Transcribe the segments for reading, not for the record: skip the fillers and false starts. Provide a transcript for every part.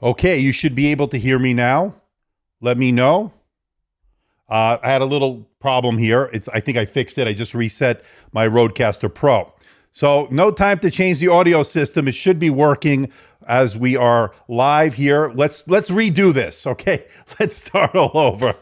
Okay, you should be able to hear me now. Let me know. I had a little problem here. I think I fixed it. I just reset my Rodecaster Pro. So no time to change the audio system. It should be working as we are live here. Let's redo this. Okay, let's start all over.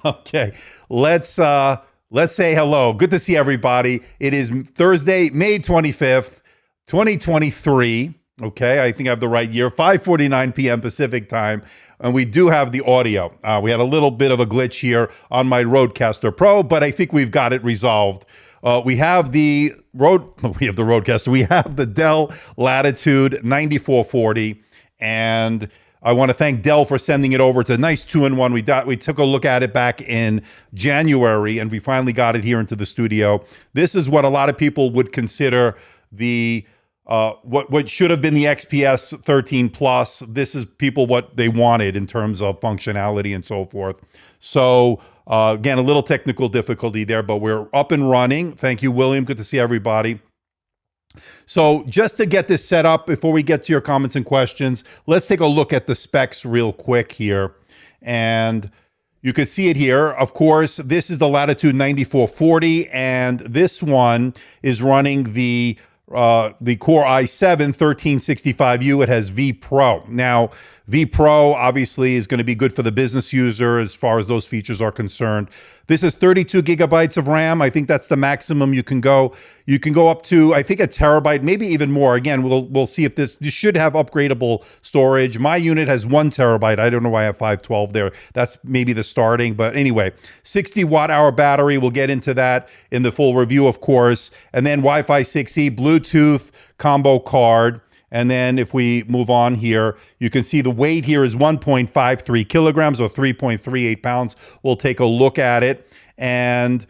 Okay, let's say hello. Good to see everybody. It is Thursday, May 25th, 2023. Okay, I think I have the right year, 5:49 p.m. Pacific time, and we do have the audio. We had a little bit of a glitch here on my Rodecaster Pro, but I think we've got it resolved. We have the Rodecaster. We have the Dell Latitude 9440, and I want to thank Dell for sending it over. It's a nice 2-in-1. We took a look at it back in January, and we finally got it here into the studio. This is what a lot of people would consider the what should have been the XPS 13 Plus. This is people what they wanted in terms of functionality and so forth. So Again, a little technical difficulty there, but we're up and running. Thank you, William. Good to see everybody. So just to get this set up, before we get to your comments and questions, let's take a look at the specs real quick here. And you can see it here. Of course, this is the Latitude 9440, and this one is running the Core i7 1365U. It has V Pro. Now, V Pro obviously is going to be good for the business user as far as those features are concerned. This is 32 gigabytes of RAM. I think that's the maximum you can go. You can go up to, I think, a terabyte, maybe even more. Again, we'll see if this should have upgradable storage. My unit has 1 terabyte. I don't know why I have 512 there. That's maybe the starting. But anyway, 60 watt hour battery. We'll get into that in the full review, of course. And then Wi-Fi 6E, Bluetooth combo card. And then if we move on here, you can see the weight here is 1.53 kilograms or 3.38 pounds. We'll take a look at it. And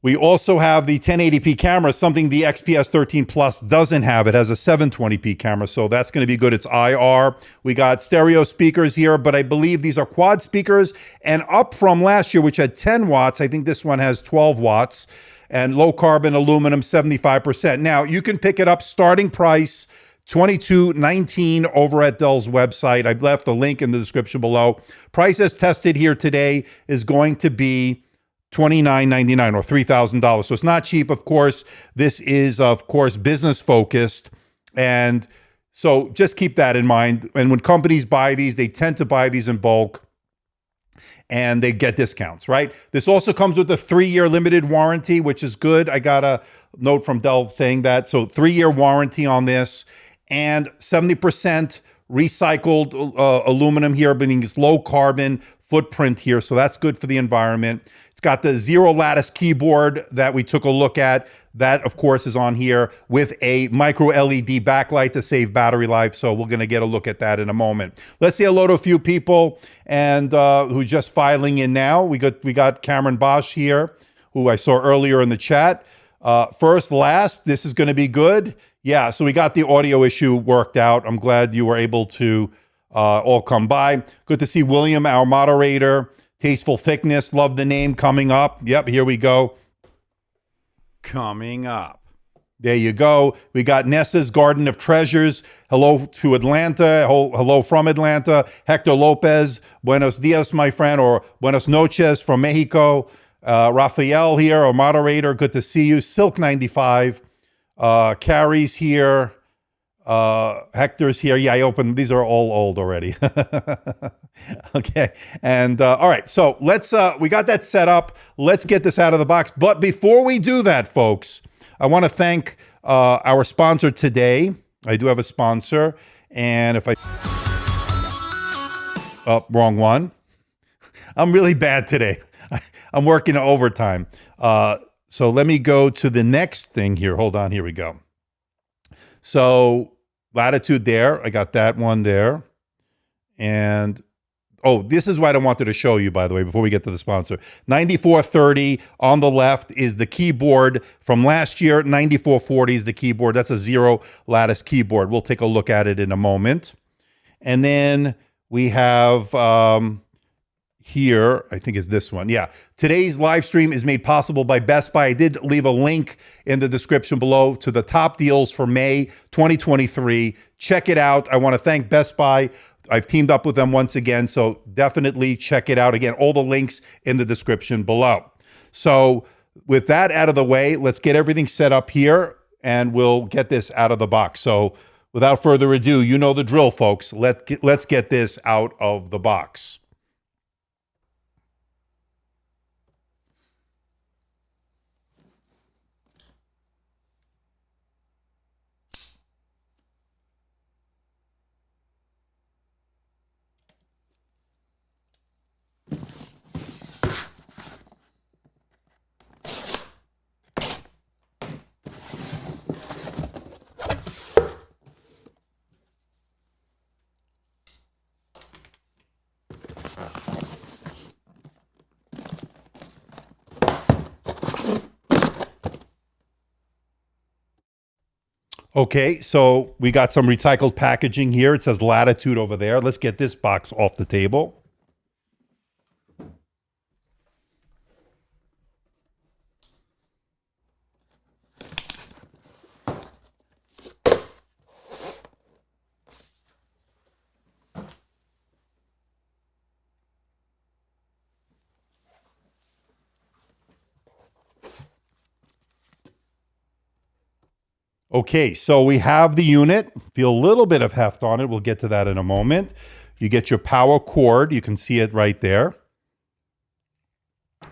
we also have the 1080p camera, something the XPS 13 Plus doesn't have. It has a 720p camera, so that's going to be good. It's IR. We got stereo speakers here, but I believe these are quad speakers. And up from last year, which had 10 watts, I think this one has 12 watts. And low carbon aluminum, 75%. Now, you can pick it up, starting price $22.19 over at Dell's website. I've left a link in the description below. Price as tested here today is going to be $29.99 or $3,000. So it's not cheap, of course. This is, of course, business focused. And so just keep that in mind. And when companies buy these, they tend to buy these in bulk and they get discounts, right? This also comes with a 3-year limited warranty, which is good. I got a note from Dell saying that. So 3-year warranty on this. And 70% recycled aluminum here, meaning it's low carbon footprint here. So that's good for the environment. It's got the zero lattice keyboard that we took a look at. That, of course, is on here with a micro LED backlight to save battery life. So we're going to get a look at that in a moment. Let's say hello to a few people and who just filing in now. We got Cameron Bosch here, who I saw earlier in the chat. First, last, this is going to be good. Yeah, so we got the audio issue worked out. I'm glad you were able to all come by. Good to see William, our moderator. Tasteful Thickness, love the name, coming up. Yep, here we go. Coming up. There you go. We got Nessa's Garden of Treasures. Hello to Atlanta. Hello from Atlanta. Hector Lopez. Buenos dias, my friend, or buenos noches from Mexico. Rafael here, our moderator. Good to see you. Silk 95. Carrie's here. Hector's here. Yeah, I opened. These are all old already. Okay. And all right. So let's, we got that set up. Let's get this out of the box. But before we do that, folks, I want to thank our sponsor today. I do have a sponsor. And if I, oh, wrong one. I'm really bad today. I'm working overtime. So let me go to the next thing here. Hold on. Here we go. So Latitude there. I got that one there. And, oh, this is what I wanted to show you, by the way, before we get to the sponsor. 9430 on the left is the keyboard from last year. 9440 is the keyboard. That's a zero lattice keyboard. We'll take a look at it in a moment. And then we have here, I think is this one. Yeah. Today's live stream is made possible by Best Buy. I did leave a link in the description below to the top deals for May 2023. Check it out. I want to thank Best Buy. I've teamed up with them once again, so definitely check it out. Again, all the links in the description below. So with that out of the way, let's get everything set up here and we'll get this out of the box. So without further ado, you know the drill, folks. Let's get this out of the box. Okay, so we got some recycled packaging here. It says Latitude over there. Let's get this box off the table. Okay, so we have the unit. Feel a little bit of heft on it. We'll get to that in a moment. You get your power cord. You can see it right there.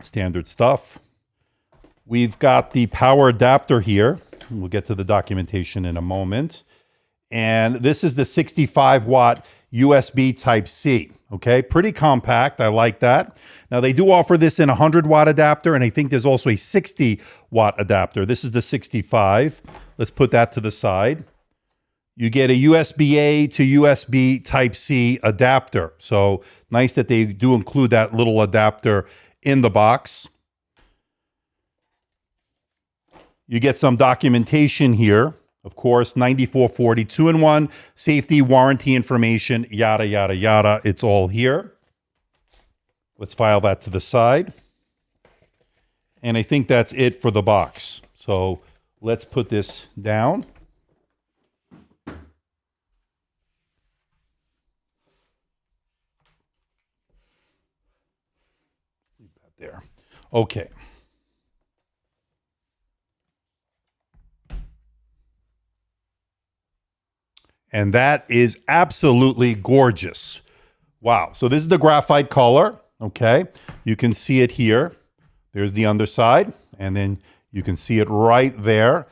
Standard stuff. We've got the power adapter here. We'll get to the documentation in a moment. And this is the 65 watt USB Type-C. Okay, pretty compact. I like that. Now they do offer this in a 100 watt adapter, and I think there's also a 60 watt adapter. This is the 65. Let's put that to the side. You get a USB-A to USB Type-C adapter. So nice that they do include that little adapter in the box. You get some documentation here. Of course, 9440, 2-in-1, safety, warranty information, yada, yada, yada. It's all here. Let's file that to the side. And I think that's it for the box. So let's put this down. Leave that there. Okay. And that is absolutely gorgeous. Wow. So this is the graphite color. Okay. You can see it here. There's the underside. And then you can see it right there.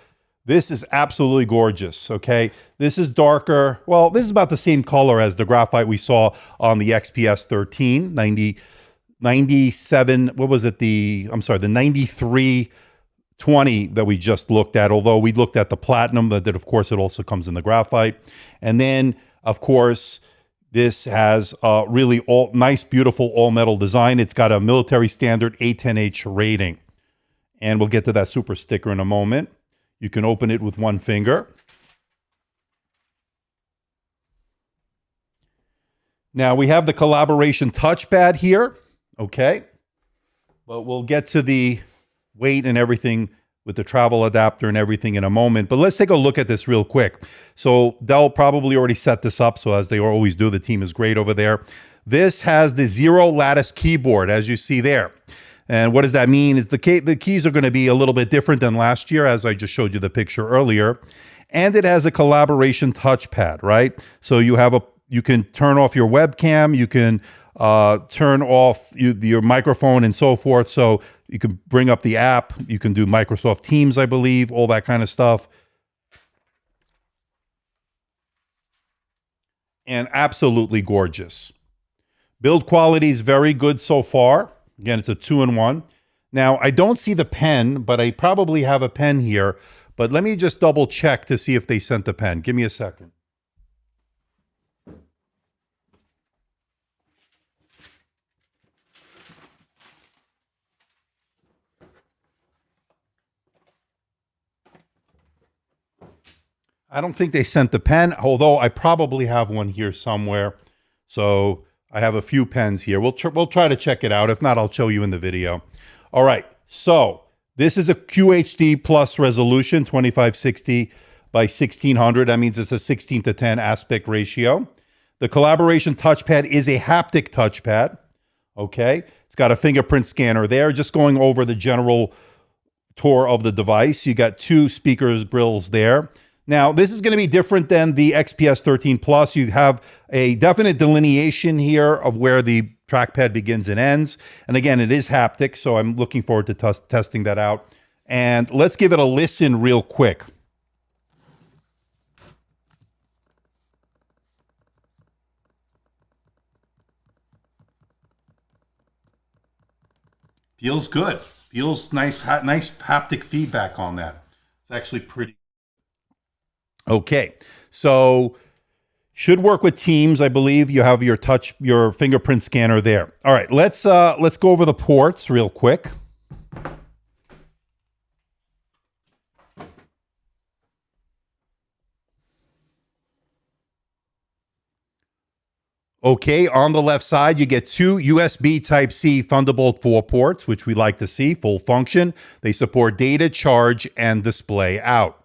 This is absolutely gorgeous. Okay. This is darker. Well, this is about the same color as the graphite we saw on the XPS 13, 97. What was it? The 9320 that we just looked at, although we looked at the platinum, that of course it also comes in the graphite. And then of course, this has a really nice, beautiful all metal design. It's got a military standard A10H rating. And we'll get to that super sticker in a moment. You can open it with one finger. Now we have the collaboration touchpad here. Okay. But we'll get to the weight and everything with the travel adapter and everything in a moment. But let's take a look at this real quick. So Dell probably already set this up. So as they always do, the team is great over there. This has the zero lattice keyboard, as you see there. And what does that mean? Is the keys are going to be a little bit different than last year, as I just showed you the picture earlier. And it has a collaboration touchpad, right? So you can turn off your webcam, you can turn off your microphone and so forth. So you can bring up the app. You can do Microsoft Teams, I believe, all that kind of stuff. And absolutely gorgeous. Build quality is very good so far. Again, it's a 2-in-1. Now, I don't see the pen, but I probably have a pen here. But let me just double check to see if they sent the pen. Give me a second. I don't think they sent the pen, although I probably have one here somewhere. So I have a few pens here. We'll try to check it out. If not, I'll show you in the video. All right. So this is a QHD plus resolution, 2560 by 1600. That means it's a 16:10 aspect ratio. The collaboration touchpad is a haptic touchpad. Okay. It's got a fingerprint scanner there. Just going over the general tour of the device. You got two speakers grills there. Now, this is going to be different than the XPS 13 Plus. You have a definite delineation here of where the trackpad begins and ends. And again, it is haptic, so I'm looking forward to testing that out. And let's give it a listen real quick. Feels good. Feels nice, nice haptic feedback on that. It's actually pretty. Okay, so should work with Teams. I believe you have your fingerprint scanner there. All right, let's go over the ports real quick. Okay, on the left side, you get two USB Type-C Thunderbolt 4 ports, which we like to see, full function. They support data, charge, and display out.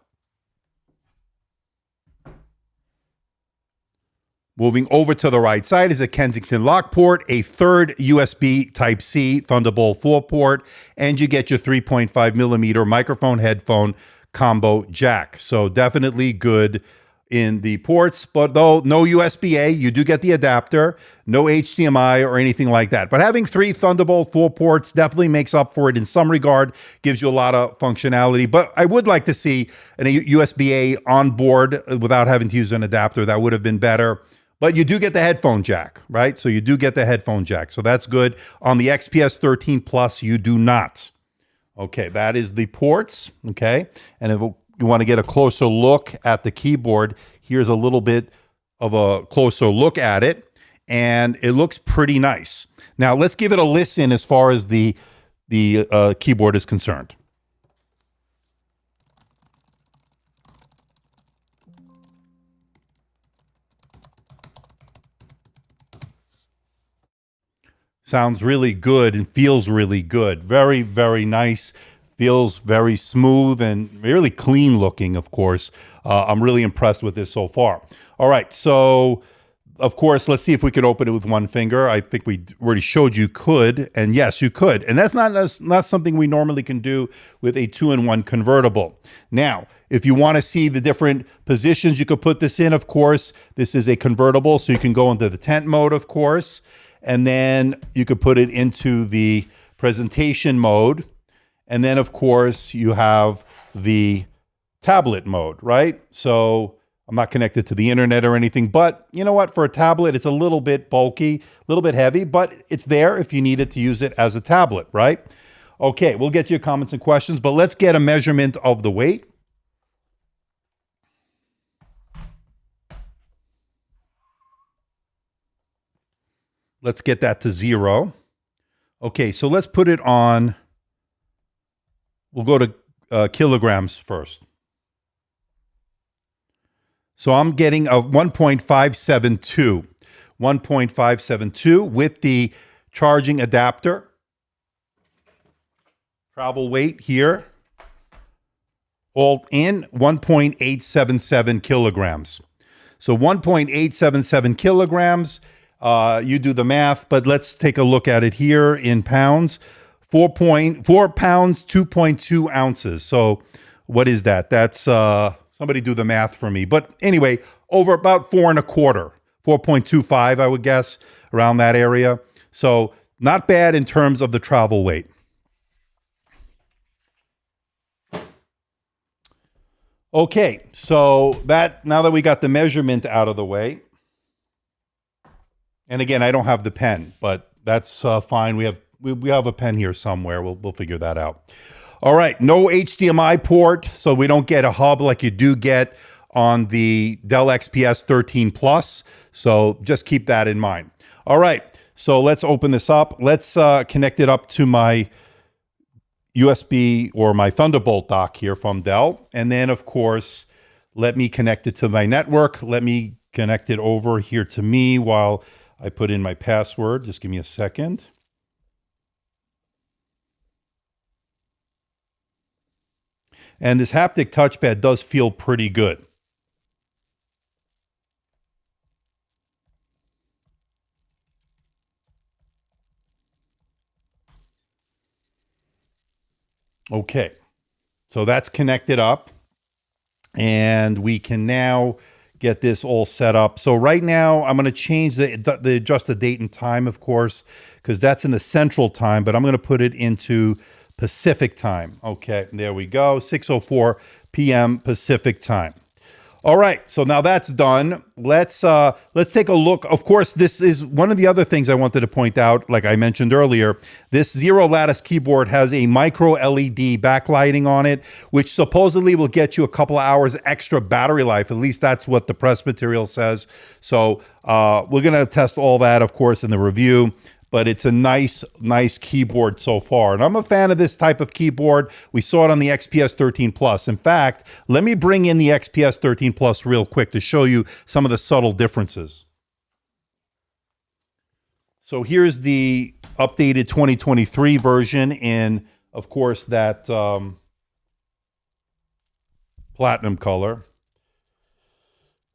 Moving over to the right side is a Kensington lock port, a third USB Type-C Thunderbolt 4 port, and you get your 3.5 millimeter microphone headphone combo jack. So definitely good in the ports, but though no USB-A, you do get the adapter, no HDMI or anything like that. But having 3 Thunderbolt 4 ports definitely makes up for it in some regard, gives you a lot of functionality. But I would like to see a USB-A on board without having to use an adapter. That would have been better. But you do get the headphone jack, right? So you do get the headphone jack. So that's good. On the XPS 13 Plus, you do not. Okay, that is the ports, okay? And if you want to get a closer look at the keyboard, here's a little bit of a closer look at it, and it looks pretty nice. Now, let's give it a listen as far as the keyboard is concerned. Sounds really good and feels really good. Very, very nice. Feels very smooth and really clean looking, of course. I'm really impressed with this so far. All right, so of course, let's see if we could open it with one finger. I think we already showed you could, and yes, you could. And that's not something we normally can do with a 2-in-1 convertible. Now, if you want to see the different positions you could put this in, of course, this is a convertible, so you can go into the tent mode, of course, and then you could put it into the presentation mode. And then, of course, you have the tablet mode, right? So I'm not connected to the internet or anything, but you know what? For a tablet, it's a little bit bulky, a little bit heavy, but it's there if you needed to use it as a tablet, right? Okay, we'll get to your comments and questions, but let's get a measurement of the weight. Let's get that to 0. Okay, so let's put it on. We'll go to kilograms first. So I'm getting a 1.572. 1.572 with the charging adapter. Travel weight here. All in 1.877 kilograms. So 1.877 kilograms. You do the math, but let's take a look at it here in pounds. 4.4 pounds, 2.2 ounces. So what is that? That's, somebody do the math for me. But anyway, over about 4.25, 4.25, I would guess, around that area. So not bad in terms of the travel weight. Okay, so now that we got the measurement out of the way, and again, I don't have the pen, but that's fine. We have a pen here somewhere. We'll figure that out. All right, no HDMI port, so we don't get a hub like you do get on the Dell XPS 13 Plus. So just keep that in mind. All right, so let's open this up. Let's connect it up to my USB or my Thunderbolt dock here from Dell. And then, of course, let me connect it to my network. Let me connect it over here to me while I put in my password. Just give me a second. And this haptic touchpad does feel pretty good. Okay, so that's connected up. And we can now get this all set up. So right now I'm going to change the adjust the date and time, of course, because that's in the central time, but I'm going to put it into Pacific time. Okay, there we go. 6:04 p.m. Pacific time. All right, so now that's done. Let's take a look. Of course, this is one of the other things I wanted to point out, like I mentioned earlier. This Zero Lattice keyboard has a micro LED backlighting on it, which supposedly will get you a couple of hours extra battery life. At least that's what the press material says. So we're going to test all that, of course, in the review. But it's a nice keyboard so far. And I'm a fan of this type of keyboard. We saw it on the XPS 13 Plus. In fact, let me bring in the XPS 13 Plus real quick to show you some of the subtle differences. So here's the updated 2023 version in, of course, that platinum color.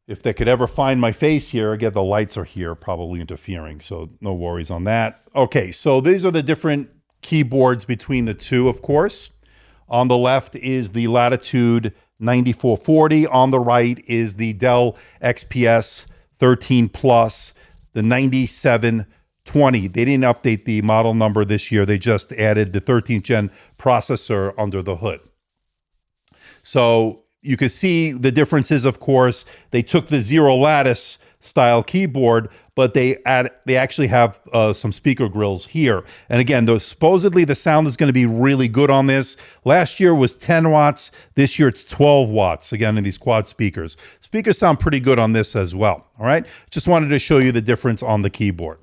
If they could ever find my face here, again, the lights are here probably interfering, so no worries on that. Okay, so these are the different keyboards between the two, of course. On the left is the Latitude 9440. On the right is the Dell XPS 13 Plus, the 9720. They didn't update the model number this year. They just added the 13th gen processor under the hood. So you can see the differences, of course. They took the zero lattice style keyboard, but they actually have some speaker grills here. And again, supposedly the sound is going to be really good on this. Last year was 10 watts. This year it's 12 watts, again, in these quad speakers. Speakers sound pretty good on this as well, all right? Just wanted to show you the difference on the keyboard.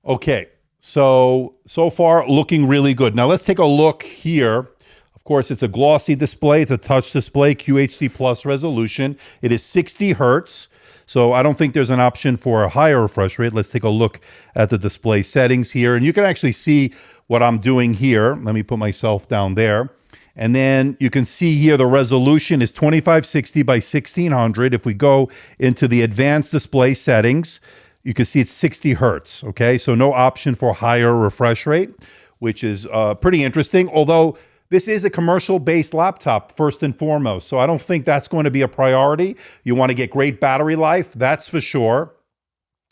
Okay, so far looking really good. Now let's take a look here. Of course, it's a glossy display. It's a touch display, QHD plus resolution. It is 60 hertz. So I don't think there's an option for a higher refresh rate. Let's take a look at the display settings here. And you can actually see what I'm doing here. Let me put myself down there. And then you can see here the resolution is 2560 by 1600. If we go into the advanced display settings, you can see it's 60 hertz. Okay, so no option for higher refresh rate, which is pretty interesting. Although this is a commercial-based laptop, first and foremost, so I don't think that's going to be a priority. You want to get great battery life, that's for sure,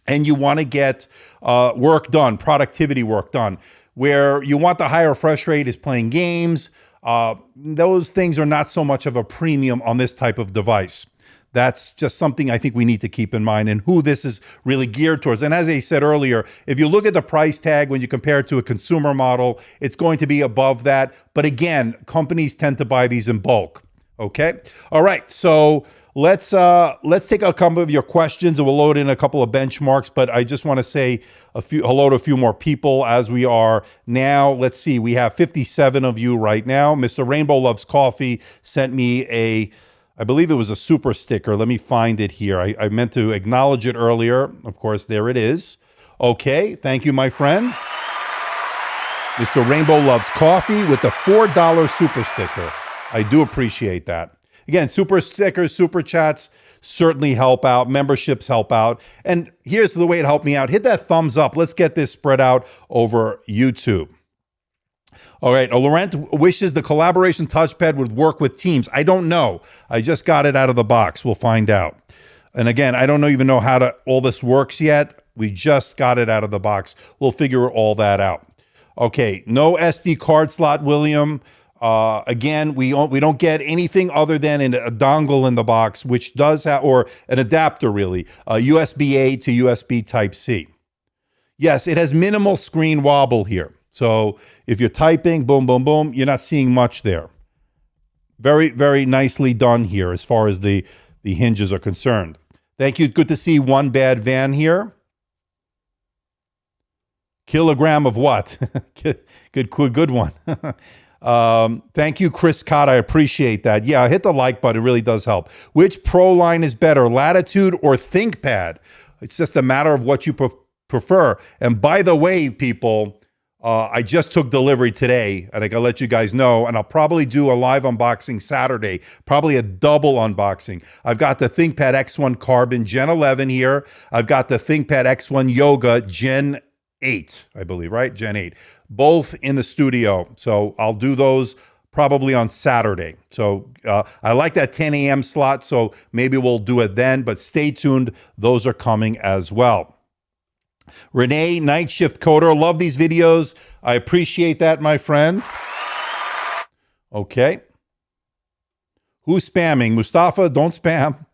and you want to get work done, productivity work done. Where you want the higher refresh rate is playing games. Those things are not so much of a premium on this type of device. That's just something I think we need to keep in mind and who this is really geared towards. And as I said earlier, if you look at the price tag when you compare it to a consumer model, it's going to be above that. But again, companies tend to buy these in bulk. Okay. All right. So let's take a couple of your questions and we'll load in a couple of benchmarks. But I just want to say hello to a few more people as we are now. Let's see. We have 57 of you right now. Mr. Rainbow Loves Coffee sent me I believe it was a super sticker. Let me find it here. I meant to acknowledge it earlier. Of course, there it is. Okay, thank you, my friend. Mr. Rainbow Loves Coffee with the $4 super sticker. I do appreciate that. Again, super stickers, super chats certainly help out. Memberships help out. And here's the way it helped me out. Hit that thumbs up. Let's get this spread out over YouTube. All right, Laurent wishes the collaboration touchpad would work with Teams. I don't know. I just got it out of the box. We'll find out. And again, I don't even know how all this works yet. We just got it out of the box. We'll figure all that out. Okay, no SD card slot, William. Again, we don't get anything other than a dongle in the box, which does have, or an adapter really, USB-A to USB Type-C. Yes, it has minimal screen wobble here. So if you're typing, boom, boom, boom, you're not seeing much there. Very, very nicely done here as far as the hinges are concerned. Thank you. Good to see One Bad Van here. Kilogram of what? good one. Thank you, Chris Cott. I appreciate that. Yeah, hit the like button. It really does help. Which Pro line is better, Latitude or ThinkPad? It's just a matter of what you prefer. And by the way, people, I just took delivery today, and I gotta let you guys know, and I'll probably do a live unboxing Saturday, probably a double unboxing. I've got the ThinkPad X1 Carbon Gen 11 here. I've got the ThinkPad X1 Yoga Gen 8, I believe, right? Gen 8. Both in the studio. So I'll do those probably on Saturday. So I like that 10 a.m. slot, so maybe we'll do it then, but stay tuned. Those are coming as well. Renee, Night Shift Coder, love these videos. I appreciate that, my friend. Okay. Who's spamming? Mustafa, don't spam.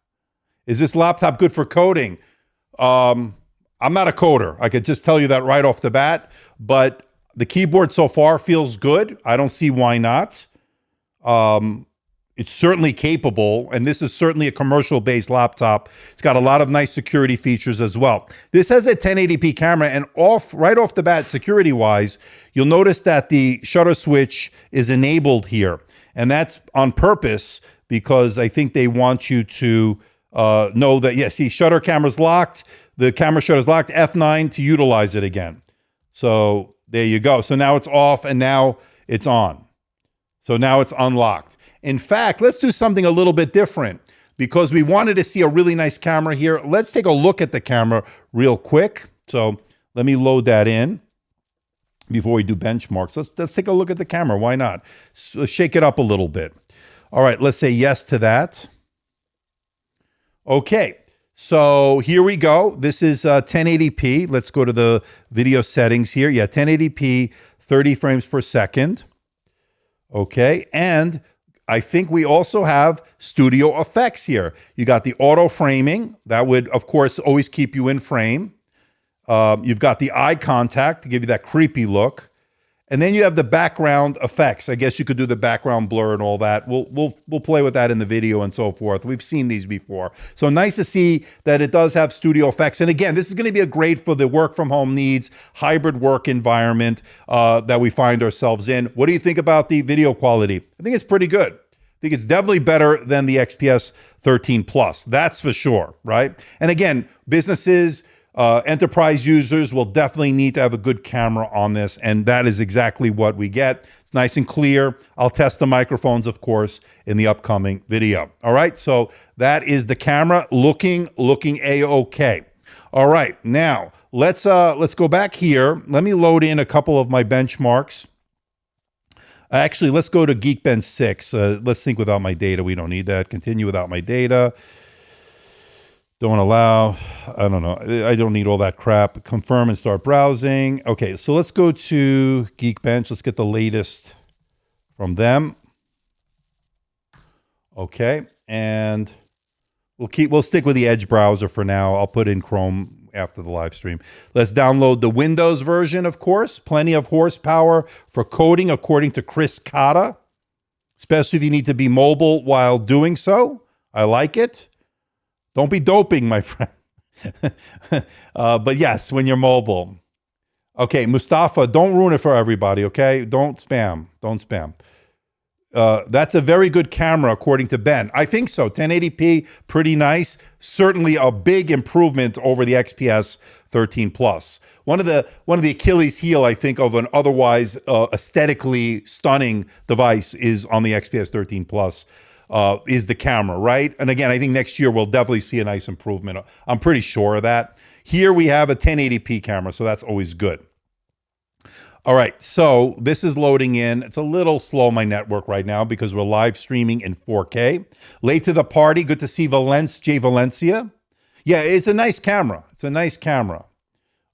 Is this laptop good for coding? I'm not a coder. I could just tell you that right off the bat, but the keyboard so far feels good. I don't see why not. It's certainly capable, and this is certainly a commercial-based laptop. It's got a lot of nice security features as well. This has a 1080p camera, and right off the bat, security-wise, you'll notice that the shutter switch is enabled here, and that's on purpose because I think they want you to know that, yeah, see, shutter camera's locked, the camera shutter's locked, F9 to utilize it again. So there you go. So now it's off, and now it's on. So now it's unlocked. In fact, let's do something a little bit different because we wanted to see a really nice camera here. Let's take a look at the camera real quick. So let me load that in. before we do benchmarks. Let's take a look at the camera. Why not? So shake it up a little bit. All right, let's say yes to that. Okay, so here we go. This is 1080p. Let's go to the video settings here. Yeah, 1080p, 30 frames per second. Okay, and I think we also have studio effects here. You got the auto framing. That would, of course, always keep you in frame. You've got the eye contact to give you that creepy look. And then you have the background effects. I guess you could do the background blur and all that. We'll play with that in the video and so forth. We've seen these before. So nice to see that it does have studio effects. And again, this is going to be a great for the work from home needs, hybrid work environment that we find ourselves in. What do you think about the video quality? I think it's pretty good. I think it's definitely better than the XPS 13 Plus. That's for sure, right? And again, businesses, enterprise users will definitely need to have a good camera on this, and that is exactly what we get. It's nice and clear. I'll test the microphones, of course, in the upcoming video. All right, so that is the camera looking A-okay. All right, now let's go back here. Let me load in a couple of my benchmarks. Actually, let's go to Geekbench 6. Let's sync without my data. We don't need that. Continue without my data. Don't allow, I don't know. I don't need all that crap. Confirm and start browsing. Okay, so let's go to Geekbench. Let's get the latest from them. Okay, and we'll stick with the Edge browser for now. I'll put in Chrome after the live stream. Let's download the Windows version, of course. Plenty of horsepower for coding, according to Chris Cotta, especially if you need to be mobile while doing so. I like it. Don't be doping, my friend. But yes, when you're mobile. Okay, Mustafa, don't ruin it for everybody, okay? Don't spam. Don't spam. That's a very good camera, according to Ben. I think so. 1080p, pretty nice. Certainly a big improvement over the XPS 13 Plus. One of the Achilles heel, I think, of an otherwise aesthetically stunning device is on the XPS 13 Plus. Is the camera, right? And again, I think next year we'll definitely see a nice improvement. I'm pretty sure of that. Here we have a 1080p camera, so that's always good. All right, so this is loading in. It's a little slow, my network right now, because we're live streaming in 4K. Late to the party. Good to see Jay Valencia. Yeah, it's a nice camera. It's a nice camera.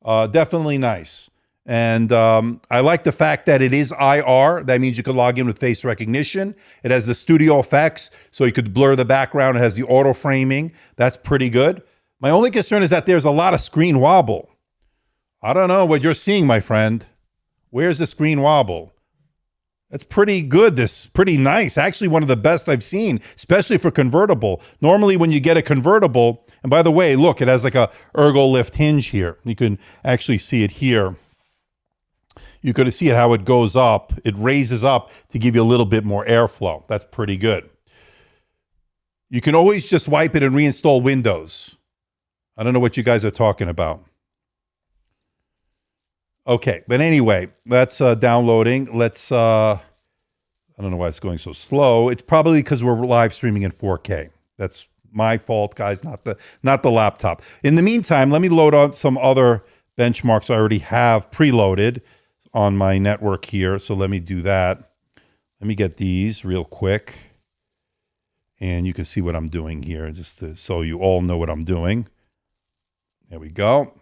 Definitely nice. And I like the fact that it is IR. That means you could log in with face recognition. It has the studio effects, so you could blur the background. It has the auto framing. That's pretty good. My only concern is that there's a lot of screen wobble. I don't know what you're seeing, my friend. Where's the screen wobble? That's pretty good. This is pretty nice. Actually, one of the best I've seen, especially for convertible. Normally, when you get a convertible, and by the way, look, it has like a ergo lift hinge here. You can actually see it here. You could see it how it goes up. It raises up to give you a little bit more airflow. That's pretty good. You can always just wipe it and reinstall Windows. I don't know what you guys are talking about. Okay, but anyway, that's downloading. Let's, I don't know why it's going so slow. It's probably because we're live streaming in 4K. That's my fault, guys, not the laptop. In the meantime, let me load on some other benchmarks I already have preloaded on my network here. So let me do that. Let me get these real quick. And you can see what I'm doing here, just so you all know what I'm doing. There we go.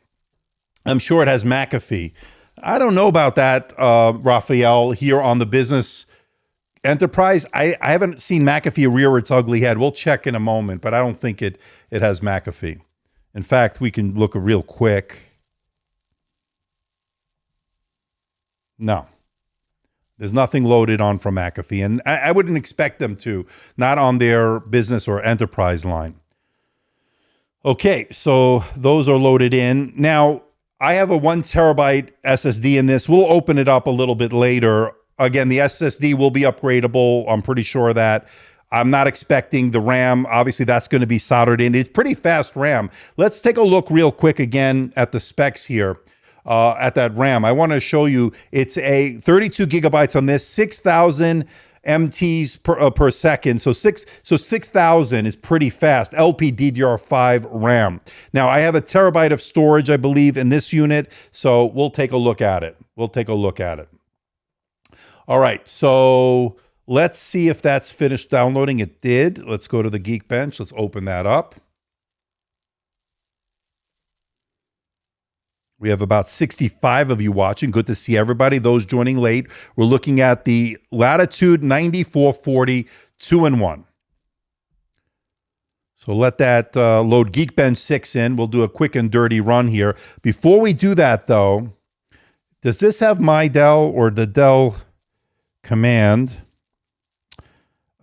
I'm sure it has McAfee. I don't know about that, Raphael, here on the Business Enterprise. I haven't seen McAfee rear its ugly head. We'll check in a moment, but I don't think it has McAfee. In fact, we can look real quick. No, there's nothing loaded on from McAfee, and I wouldn't expect them to, not on their business or enterprise line. Okay, so those are loaded in. Now, I have a 1 terabyte SSD in this. We'll open it up a little bit later. Again, the SSD will be upgradable. I'm pretty sure of that. I'm not expecting the RAM. Obviously, that's going to be soldered in. It's pretty fast RAM. Let's take a look real quick again at the specs here. At that RAM, I want to show you it's a 32 gigabytes on this, 6,000 MTs per second. So 6,000 is pretty fast. LPDDR5 RAM. Now I have a terabyte of storage, I believe, in this unit. So we'll take a look at it. All right. So let's see if that's finished downloading. It did. Let's go to the Geekbench. Let's open that up. We have about 65 of you watching. Good to see everybody. Those joining late, we're looking at the Latitude 9440 2-in-1. So let that load Geekbench 6 in. We'll do a quick and dirty run here. Before we do that, though, does this have my Dell or the Dell command?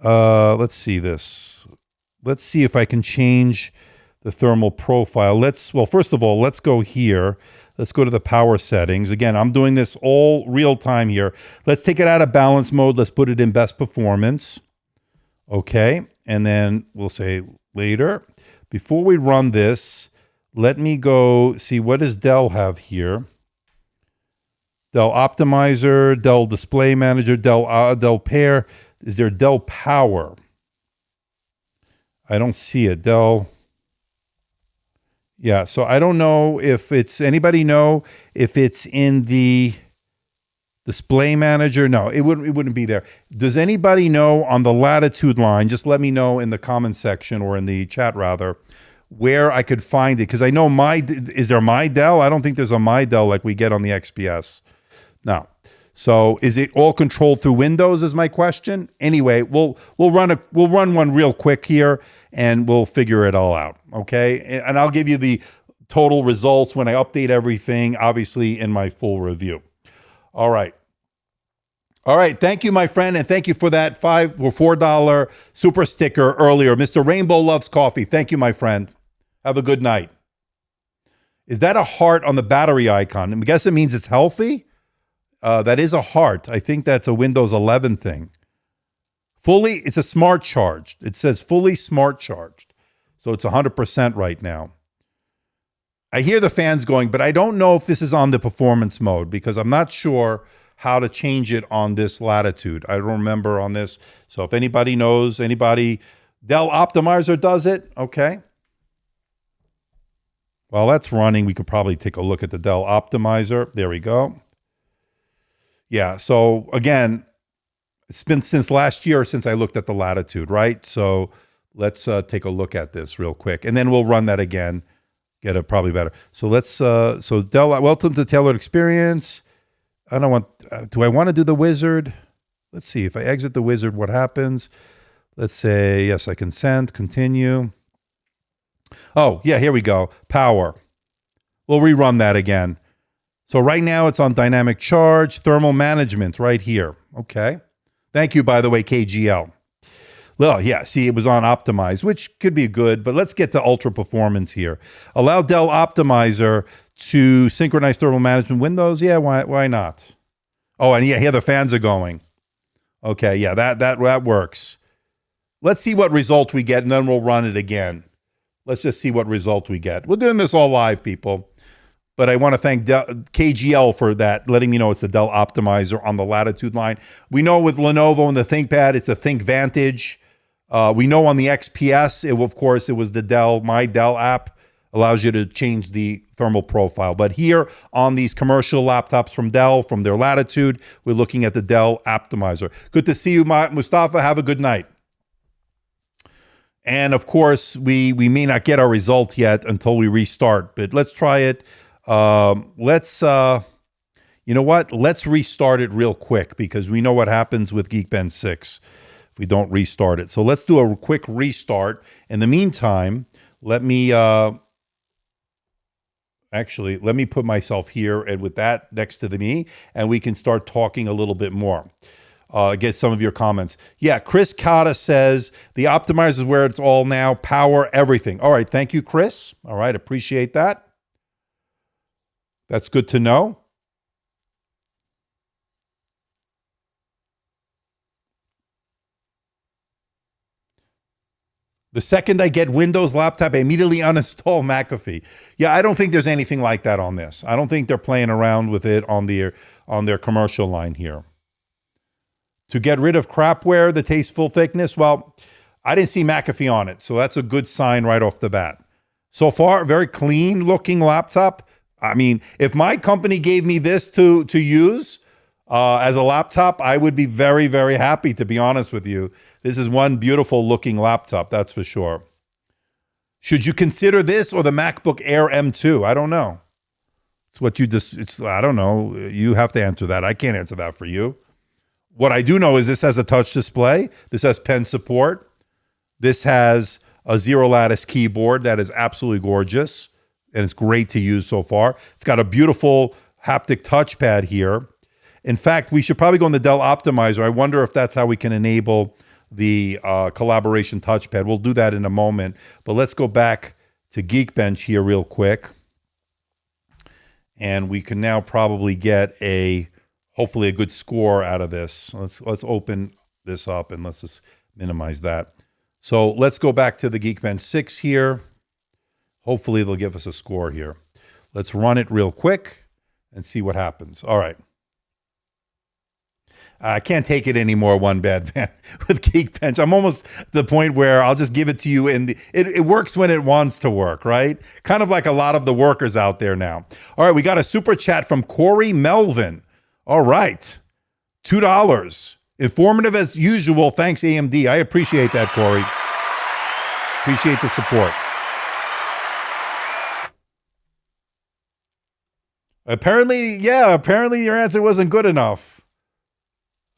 Let's see this. Let's see if I can change the thermal profile. Well, first of all, let's go here. Let's go to the power settings. Again, I'm doing this all real time here. Let's take it out of balance mode. Let's put it in best performance. Okay. And then we'll say later. Before we run this, let me go see, what does Dell have here? Dell Optimizer, Dell Display Manager, Dell Pair. Is there Dell Power? I don't see it. Dell. Yeah, so I don't know if it's, anybody know if it's in the Display Manager? No, it wouldn't be there. Does anybody know on the Latitude line, just let me know in the comment section or in the chat rather, where I could find it? Because I know is there my Dell? I don't think there's a my Dell like we get on the XPS. No. So is it all controlled through Windows is my question. Anyway, we'll run one real quick here and we'll figure it all out. Okay. And I'll give you the total results when I update everything, obviously in my full review. All right. All right. Thank you, my friend. And thank you for that $4 super sticker earlier. Mr. Rainbow Loves Coffee. Thank you, my friend. Have a good night. Is that a heart on the battery icon? I guess it means it's healthy. That is a heart. I think that's a Windows 11 thing. It's a smart charged. It says fully smart charged. So it's 100% right now. I hear the fans going, but I don't know if this is on the performance mode because I'm not sure how to change it on this Latitude. I don't remember on this. So if anybody knows, Dell Optimizer does it, okay. While that's running, we could probably take a look at the Dell Optimizer. There we go. Yeah, so again, it's been since last year since I looked at the Latitude, right? So let's take a look at this real quick, and then we'll run that again, get it probably better. So let's, so Dell, welcome to Tailored Experience. I don't want, do I want to do the wizard? Let's see, if I exit the wizard, what happens? Let's say, yes, I consent, continue. Oh, yeah, here we go, power. We'll rerun that again. So right now it's on dynamic charge, thermal management right here. Okay. Thank you, by the way, KGL. Well, yeah, see, it was on optimize, which could be good, but let's get to ultra performance here. Allow Dell Optimizer to synchronize thermal management windows. Yeah, why not? Oh, and yeah, here the fans are going. Okay, yeah, that works. Let's see what result we get, and then we'll run it again. Let's just see what result we get. We're doing this all live, people. But I want to thank KGL for that, letting me know it's the Dell Optimizer on the Latitude line. We know with Lenovo and the ThinkPad, it's a ThinkVantage. We know on the XPS, of course, it was the My Dell app. Allows you to change the thermal profile. But here on these commercial laptops from Dell, from their Latitude, we're looking at the Dell Optimizer. Good to see you, Mustafa. Have a good night. And of course, we may not get our result yet until we restart, but let's try it. You know what? Let's restart it real quick because we know what happens with Geekbench 6 if we don't restart it. So let's do a quick restart. In the meantime, let me put myself here and with that next to me, and we can start talking a little bit more. Get some of your comments. Yeah, Chris Cotta says the optimizer is where it's all now. Power everything. All right, thank you, Chris. All right, appreciate that. That's good to know. The second I get Windows laptop, I immediately uninstall McAfee. Yeah, I don't think there's anything like that on this. I don't think they're playing around with it on their commercial line here. To get rid of crapware, the tasteful thickness, well, I didn't see McAfee on it, so that's a good sign right off the bat. So far, very clean looking laptop. I mean, if my company gave me this to use as a laptop, I would be very, very happy, to be honest with you. This is one beautiful looking laptop, that's for sure. Should you consider this or the MacBook Air M2? I don't know. It's what you just, I don't know. You have to answer that. I can't answer that for you. What I do know is this has a touch display. This has pen support. This has a zero lattice keyboard that is absolutely gorgeous, and it's great to use so far. It's got a beautiful haptic touchpad here. In fact, we should probably go in the Dell Optimizer. I wonder if that's how we can enable the collaboration touchpad. We'll do that in a moment, but let's go back to Geekbench here real quick. And we can now probably get hopefully a good score out of this. Let's open this up and let's just minimize that. So let's go back to the Geekbench 6 here. Hopefully they'll give us a score here. Let's run it real quick and see what happens. All right. I can't take it anymore, one bad man, with Geekbench. I'm almost at the point where I'll just give it to you, and it works when it wants to work, right? Kind of like a lot of the workers out there now. All right, we got a super chat from Corey Melvin. All right, $2. Informative as usual. Thanks, AMD. I appreciate that, Corey. Appreciate the support. Apparently your answer wasn't good enough.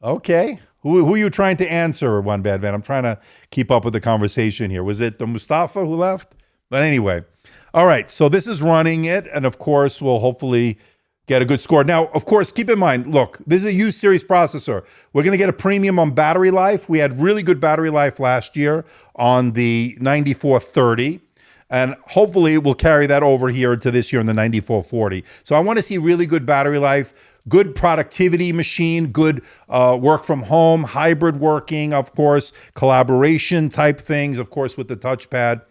Okay. Who are you trying to answer, one bad man? I'm trying to keep up with the conversation here. Was it the Mustafa who left? But anyway. All right. So this is running it. And of course, we'll hopefully get a good score. Now, of course, keep in mind, look, this is a U series processor. We're going to get a premium on battery life. We had really good battery life last year on the 9430. And hopefully we'll carry that over here to this year in the 9440. So I want to see really good battery life, good productivity machine, good work from home, hybrid working, of course, collaboration type things, of course, with the touchpad.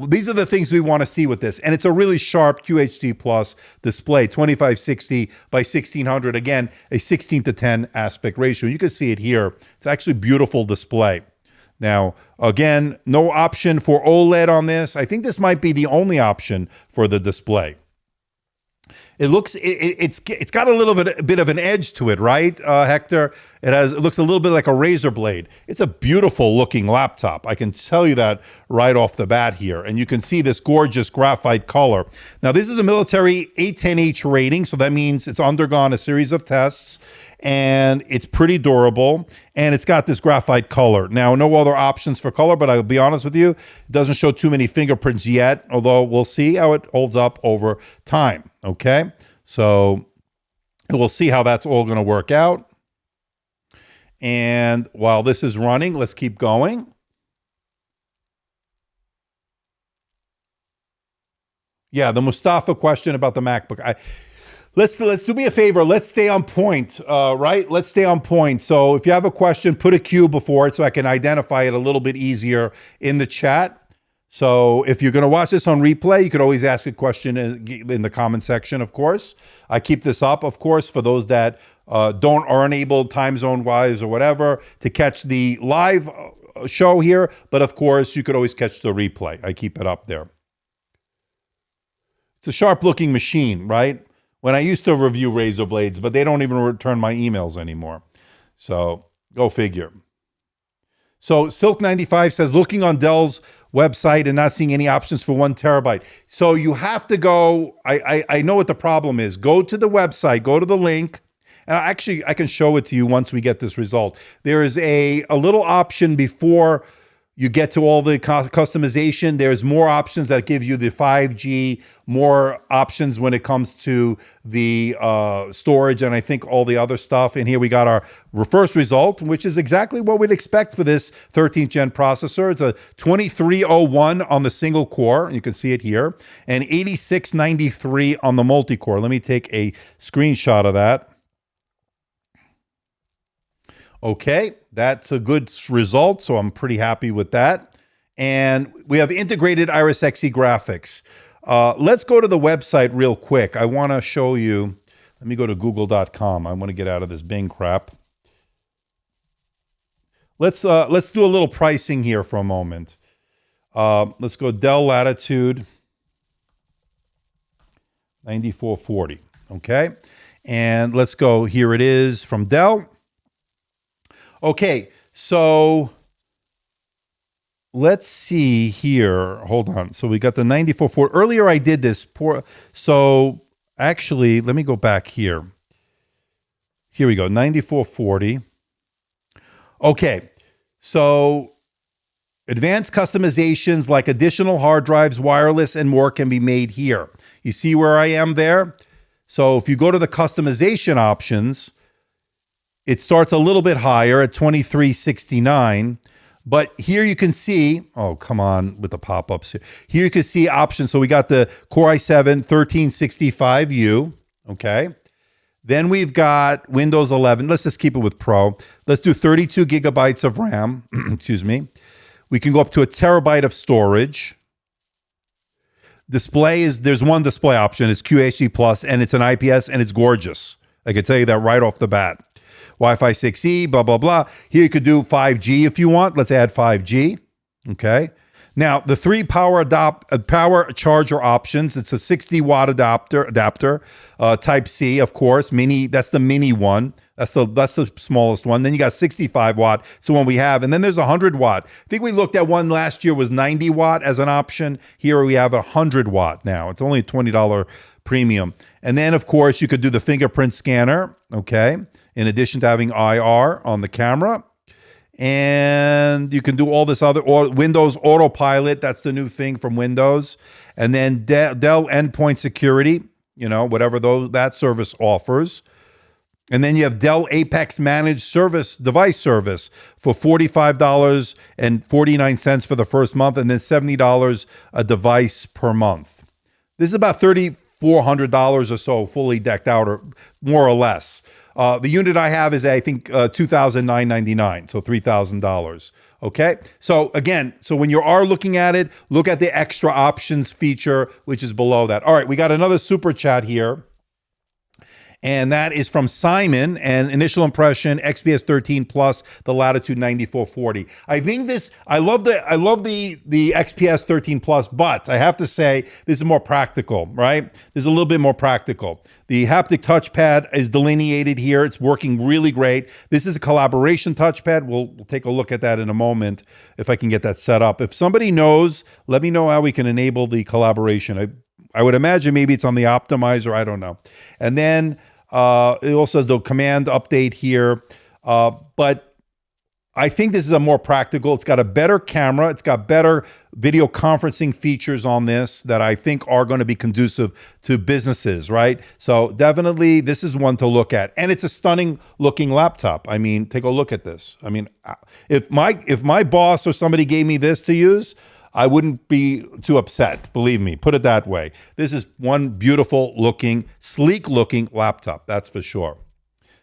These are the things we want to see with this. And it's a really sharp QHD Plus display, 2560 by 1600. Again, a 16:10 aspect ratio. You can see it here. It's actually a beautiful display. Now, again, no option for OLED on this. I think this might be the only option for the display. It's got a bit of an edge to it, right, Hector? It looks a little bit like a razor blade. It's a beautiful looking laptop. I can tell you that right off the bat here. And you can see this gorgeous graphite color. Now, this is a military 810H rating, so that means it's undergone a series of tests. And it's pretty durable, and it's got this graphite color. Now, no other options for color, but I'll be honest with you, it doesn't show too many fingerprints yet, although we'll see how it holds up over time, okay? So we'll see how that's all going to work out. And while this is running, let's keep going. Yeah, the Mustafa question about the MacBook. Let's do me a favor. Let's stay on point, right? Let's stay on point. So if you have a question, put a Q before it so I can identify it a little bit easier in the chat. So if you're going to watch this on replay, you could always ask a question in the comment section, of course. I keep this up, of course, for those that are unable time zone wise or whatever to catch the live show here. But of course, you could always catch the replay. I keep it up there. It's a sharp looking machine, right? When I used to review razor blades, but they don't even return my emails anymore. So go figure. So Silk95 says, looking on Dell's website and not seeing any options for 1 terabyte. So you have to go, I know what the problem is. Go to the website, go to the link. And actually, I can show it to you once we get this result. There is a little option before you get to all the customization. There's more options that give you the 5G, more options when it comes to the storage and I think all the other stuff. And here we got our first result, which is exactly what we'd expect for this 13th gen processor. It's a 2301 on the single core. You can see it here. And 8693 on the multi-core. Let me take a screenshot of that. Okay, that's a good result, so I'm pretty happy with that. And we have integrated Iris Xe graphics. Let's go to the website real quick. I want to show you. Let me go to google.com. I want to get out of this Bing crap. Let's do a little pricing here for a moment. Let's go Dell Latitude 9440. Okay. And let's go. Here it is from Dell. Okay. So let's see here. Hold on. So we got the 9440. Earlier I did this. So actually, let me go back here. Here we go. 9440. Okay. So advanced customizations like additional hard drives, wireless, and more can be made here. You see where I am there? So if you go to the customization options, it starts a little bit higher at $23.69. But here you can see, oh, come on with the pop-ups here. Here you can see options. So we got the Core i7 1365U, okay? Then we've got Windows 11. Let's just keep it with Pro. Let's do 32 gigabytes of RAM, excuse me. We can go up to 1 terabyte of storage. Display is, there's one display option. It's QHD Plus, and it's an IPS, and it's gorgeous. I can tell you that right off the bat. Wi-Fi 6E, blah, blah, blah. Here you could do 5G if you want. Let's add 5G. Okay. Now, the 3 power charger options. It's a 60 watt adapter, Type C, of course. Mini. That's the mini one. That's the smallest one. Then you got 65 watt. It's the one we have. And then there's 100 watt. I think we looked at one last year was 90 watt as an option. Here we have 100 watt now. It's only a $20 premium. And then, of course, you could do the fingerprint scanner, okay, in addition to having IR on the camera. And you can do all this other, or Windows Autopilot. That's the new thing from Windows. And then Dell Endpoint Security, you know, whatever that service offers. And then you have Dell Apex Managed Device Service for $45.49 for the first month, and then $70 a device per month. This is about $3,400 or so fully decked out, or more or less. The unit I have is, I think, $2,999, so $3,000. Okay. So again, when you are looking at it, look at the extra options feature, which is below that. All right, we got another super chat here. And that is from Simon, and initial impression, XPS 13 Plus, the Latitude 9440. I think I love the XPS 13 Plus, but I have to say this is more practical, right? This is a little bit more practical. The haptic touchpad is delineated here. It's working really great. This is a collaboration touchpad. We'll take a look at that in a moment if I can get that set up. If somebody knows, let me know how we can enable the collaboration. I would imagine maybe it's on the optimizer. I don't know. And then it also has the command update here. But I think this is a more practical. It's got a better camera. It's got better video conferencing features on this that I think are going to be conducive to businesses, right? So definitely this is one to look at. And it's a stunning looking laptop. I mean, take a look at this. I mean, if my boss or somebody gave me this to use, I wouldn't be too upset, believe me. Put it that way. This is one beautiful looking, sleek looking laptop, that's for sure.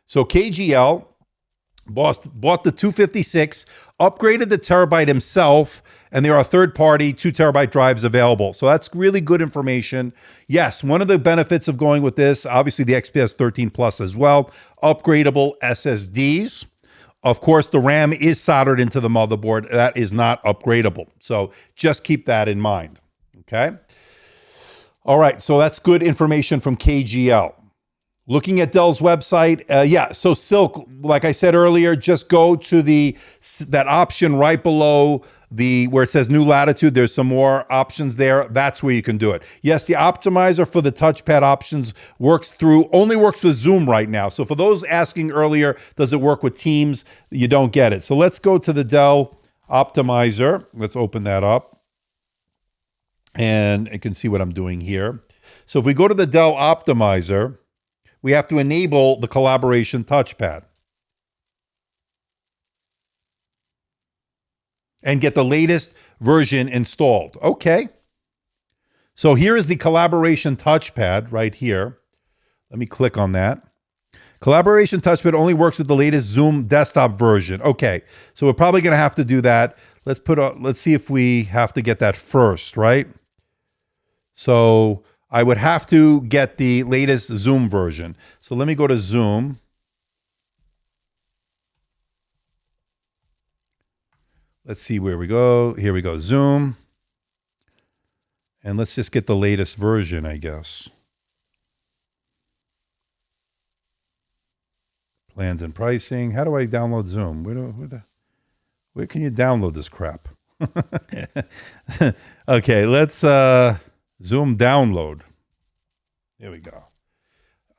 So KGL bought the 256, upgraded the terabyte himself, and there are third-party 2 terabyte drives available. So that's really good information. Yes, one of the benefits of going with this, obviously the XPS 13 Plus as well, upgradable SSDs. Of course, the RAM is soldered into the motherboard. That is not upgradable. So just keep that in mind, okay? All right, so that's good information from KGL. Looking at Dell's website, so Silk, like I said earlier, just go to that option right below where it says New Latitude. There's some more options there. That's where you can do it. Yes, the optimizer for the touchpad options only works with Zoom right now. So for those asking earlier, does it work with Teams? You don't get it. So let's go to the Dell optimizer. Let's open that up. And you can see what I'm doing here. So if we go to the Dell optimizer, we have to enable the collaboration touchpad and get the latest version installed. Okay. So here is the collaboration touchpad right here. Let me click on that. Collaboration touchpad only works with the latest Zoom desktop version. Okay. So we're probably going to have to do that. Let's see if we have to get that first, right? So I would have to get the latest Zoom version. So let me go to Zoom. Let's see where we go. Here we go, Zoom. And let's just get the latest version, I guess. Plans and pricing. How do I download Zoom? Where can you download this crap? Okay, let's Zoom download. There we go.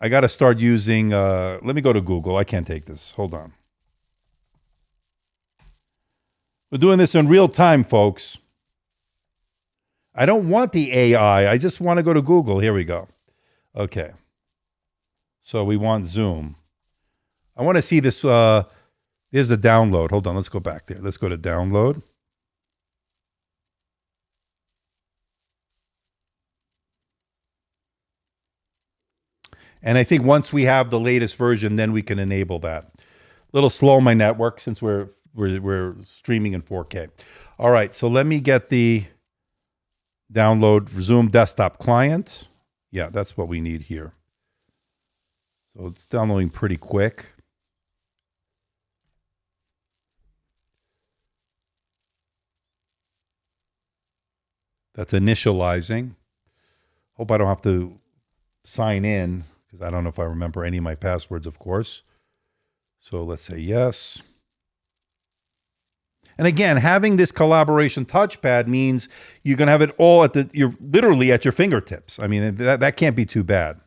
I got to start using, let me go to Google. I can't take this. Hold on. We're doing this in real time, folks. I don't want the AI. I just want to go to Google. Here we go. Okay. So we want Zoom. I want to see this. Here's the download. Hold on. Let's go back there. Let's go to download. And I think once we have the latest version, then we can enable that. A little slow on my network since we're streaming in 4K. All right, so let me get the download Zoom desktop client. Yeah, that's what we need here. So it's downloading pretty quick. That's initializing. Hope I don't have to sign in, because I don't know if I remember any of my passwords, of course. So let's say yes. And again, having this collaboration touchpad means you're going to have it all you're literally at your fingertips. I mean, that can't be too bad.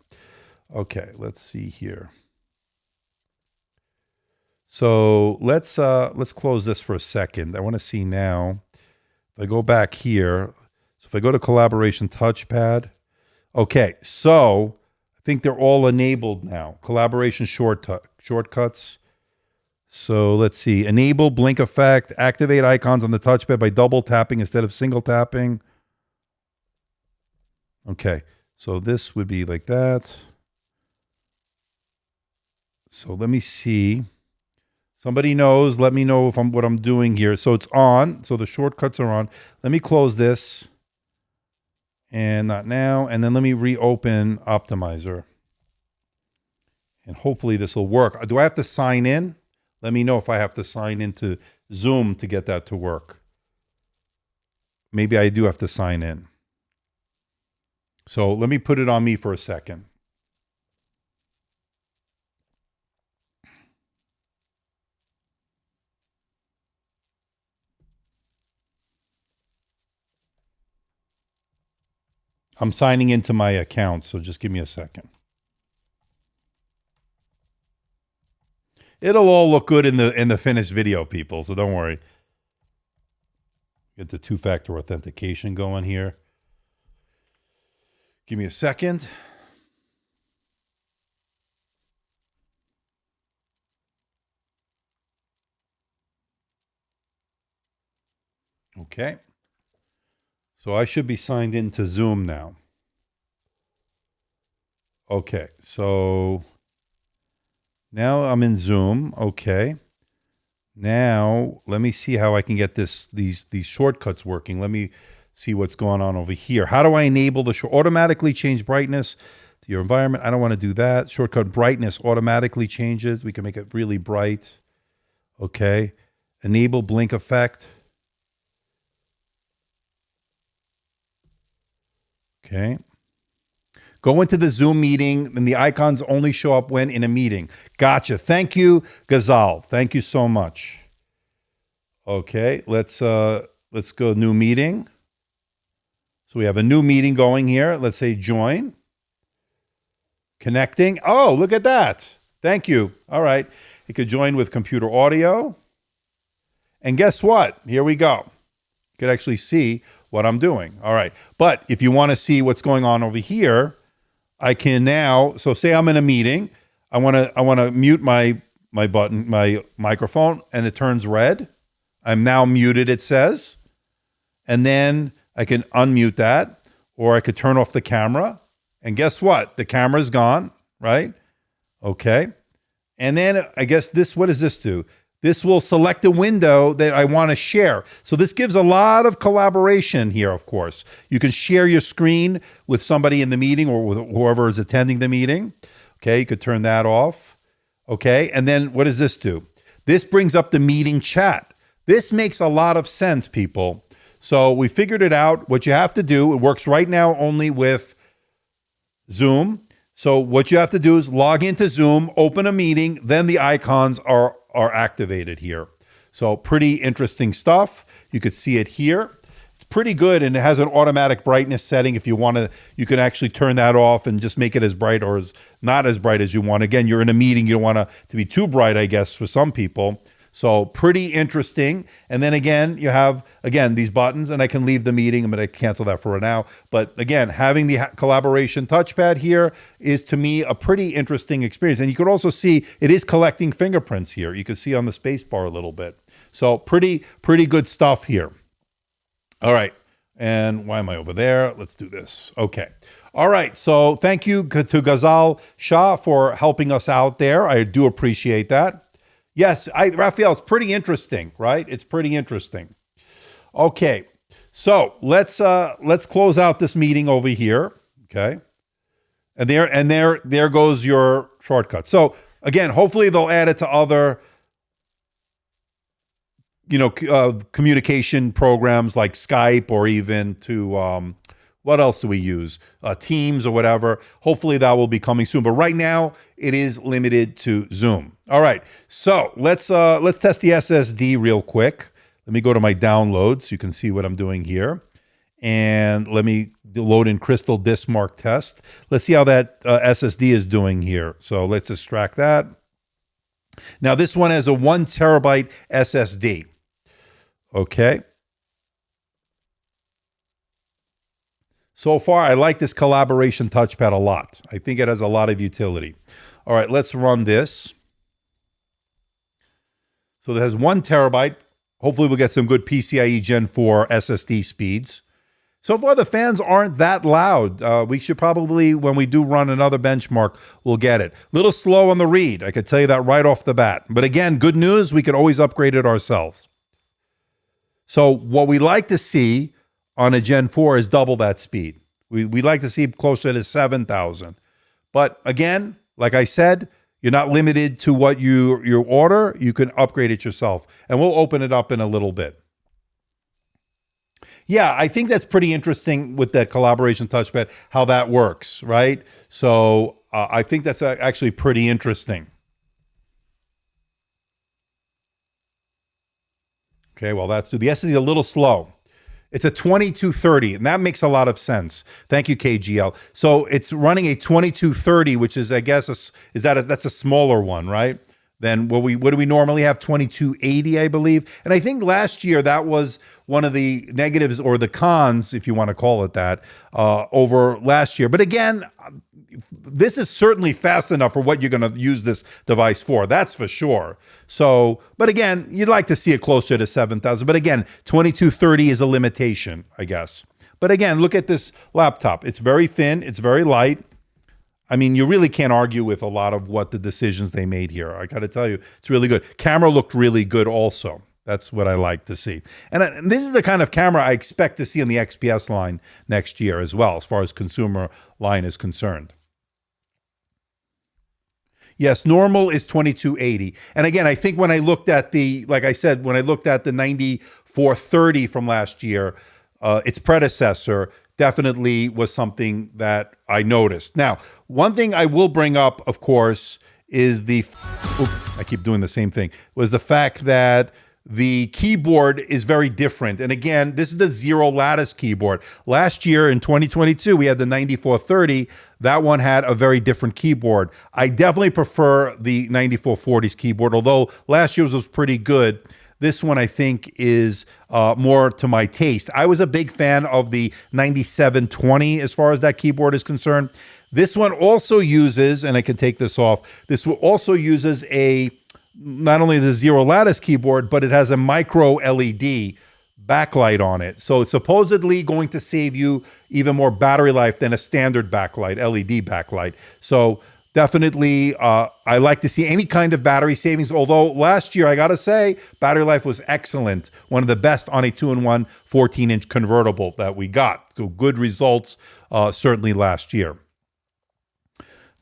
Okay, let's see here. So let's close this for a second. I want to see now. If I go back here, so if I go to collaboration touchpad, okay, so I think they're all enabled now. Collaboration shortcuts. So let's see. Enable blink effect. Activate icons on the touchpad by double tapping instead of single tapping. Okay. So this would be like that. So let me see. Somebody knows. Let me know if what I'm doing here. So it's on. So the shortcuts are on. Let me close this. And not now. And then let me reopen Optimizer. And hopefully this will work. Do I have to sign in? Let me know if I have to sign into Zoom to get that to work. Maybe I do have to sign in. So let me put it on me for a second. I'm signing into my account, so just give me a second. It'll all look good in the finished video, people, so don't worry. Get the two-factor authentication going here. Give me a second. Okay. So I should be signed into Zoom now. Okay, so now I'm in Zoom. Okay. Now let me see how I can get these shortcuts working. Let me see what's going on over here. How do I enable the automatically change brightness to your environment? I don't want to do that. Shortcut brightness automatically changes. We can make it really bright. Okay. Enable blink effect. Okay. Go into the Zoom meeting, and the icons only show up when in a meeting. Gotcha. Thank you, Gazal. Thank you so much. Okay, let's go new meeting. So we have a new meeting going here. Let's say join. Connecting. Oh, look at that. Thank you. All right. You could join with computer audio. And guess what? Here we go. You could actually see what I'm doing. All right. But if you want to see what's going on over here, I can now, so say I'm in a meeting, I want to mute my microphone, and it turns red. I'm now muted, it says. And then I can unmute that, or I could turn off the camera. And guess what? The camera's gone, right? Okay. And then I guess what does this do? This will select a window that I want to share. So this gives a lot of collaboration here, of course. You can share your screen with somebody in the meeting or with whoever is attending the meeting. Okay, you could turn that off. Okay, and then what does this do? This brings up the meeting chat. This makes a lot of sense, people. So we figured it out. What you have to do, it works right now only with Zoom. So what you have to do is log into Zoom, open a meeting, then the icons are activated here. So pretty interesting stuff. You could see it here. It's pretty good, and it has an automatic brightness setting. If you want to, you can actually turn that off and just make it as bright or as not as bright as you want. Again, you're in a meeting. You don't want it to be too bright, I guess, for some people. So pretty interesting. And then again, you have, again, these buttons, and I can leave the meeting. I'm going to cancel that for now. But again, having the collaboration touchpad here is, to me, a pretty interesting experience. And you could also see it is collecting fingerprints here. You can see on the space bar a little bit. So pretty good stuff here. All right. And why am I over there? Let's do this. Okay. All right. So thank you to Ghazal Shah for helping us out there. I do appreciate that. Yes, Raphael, it's pretty interesting, right? It's pretty interesting. Okay, so let's close out this meeting over here. Okay, and there goes your shortcut. So again, hopefully they'll add it to other, communication programs like Skype, or even to what else do we use? Teams or whatever. Hopefully that will be coming soon. But right now it is limited to Zoom. All right. So let's test the SSD real quick. Let me go to my downloads so you can see what I'm doing here. And let me load in Crystal Disk Mark Test. Let's see how that SSD is doing here. So let's extract that. Now this one has a 1 terabyte SSD. Okay. So far, I like this collaboration touchpad a lot. I think it has a lot of utility. All right, let's run this. So it has 1 terabyte. Hopefully we'll get some good PCIe Gen 4 SSD speeds. So far, the fans aren't that loud. We should probably, when we do run another benchmark, we'll get it. A little slow on the read. I could tell you that right off the bat. But again, good news, we could always upgrade it ourselves. So what we like to see on a Gen 4 is double that speed. We like to see closer to 7,000. But again, like I said, you're not limited to what you order. You can upgrade it yourself. And we'll open it up in a little bit. Yeah, I think that's pretty interesting with that collaboration touchpad, how that works, right? So I think that's actually pretty interesting. Okay, well, the SSD is a little slow. It's a 2230, and that makes a lot of sense. Thank you, KGL. So it's running a 2230, which is, I guess, that's a smaller one, right? Then what do we normally have? 2280, I believe. And I think last year that was one of the negatives, or the cons, if you want to call it that, over last year. But again, this is certainly fast enough for what you're going to use this device for. That's for sure. So, but again, you'd like to see it closer to 7,000. But again, 2230 is a limitation, I guess. But again, look at this laptop. It's very thin. It's very light. I mean, you really can't argue with a lot of what the decisions they made here. I got to tell you, it's really good. Camera looked really good also. That's what I like to see. And this is the kind of camera I expect to see on the XPS line next year as well, as far as consumer line is concerned. Yes, normal is 2280. And again, I think when I looked at like I said, when I looked at the 9430 from last year, its predecessor definitely was something that I noticed. Now, one thing I will bring up, of course, is I keep doing the same thing, was the fact that the keyboard is very different. And again, this is the zero lattice keyboard. Last year in 2022, we had the 9430. That one had a very different keyboard. I definitely prefer the 9440's keyboard, although last year's was pretty good. This one, I think, is more to my taste. I was a big fan of the 9720 as far as that keyboard is concerned. This one also uses, and I can take this off, this also uses not only the zero lattice keyboard, but it has a micro LED backlight on it. So it's supposedly going to save you even more battery life than a standard backlight, LED backlight. So definitely, I like to see any kind of battery savings. Although last year, I got to say, battery life was excellent. One of the best on a 2-in-1 14-inch convertible that we got. So good results, certainly last year.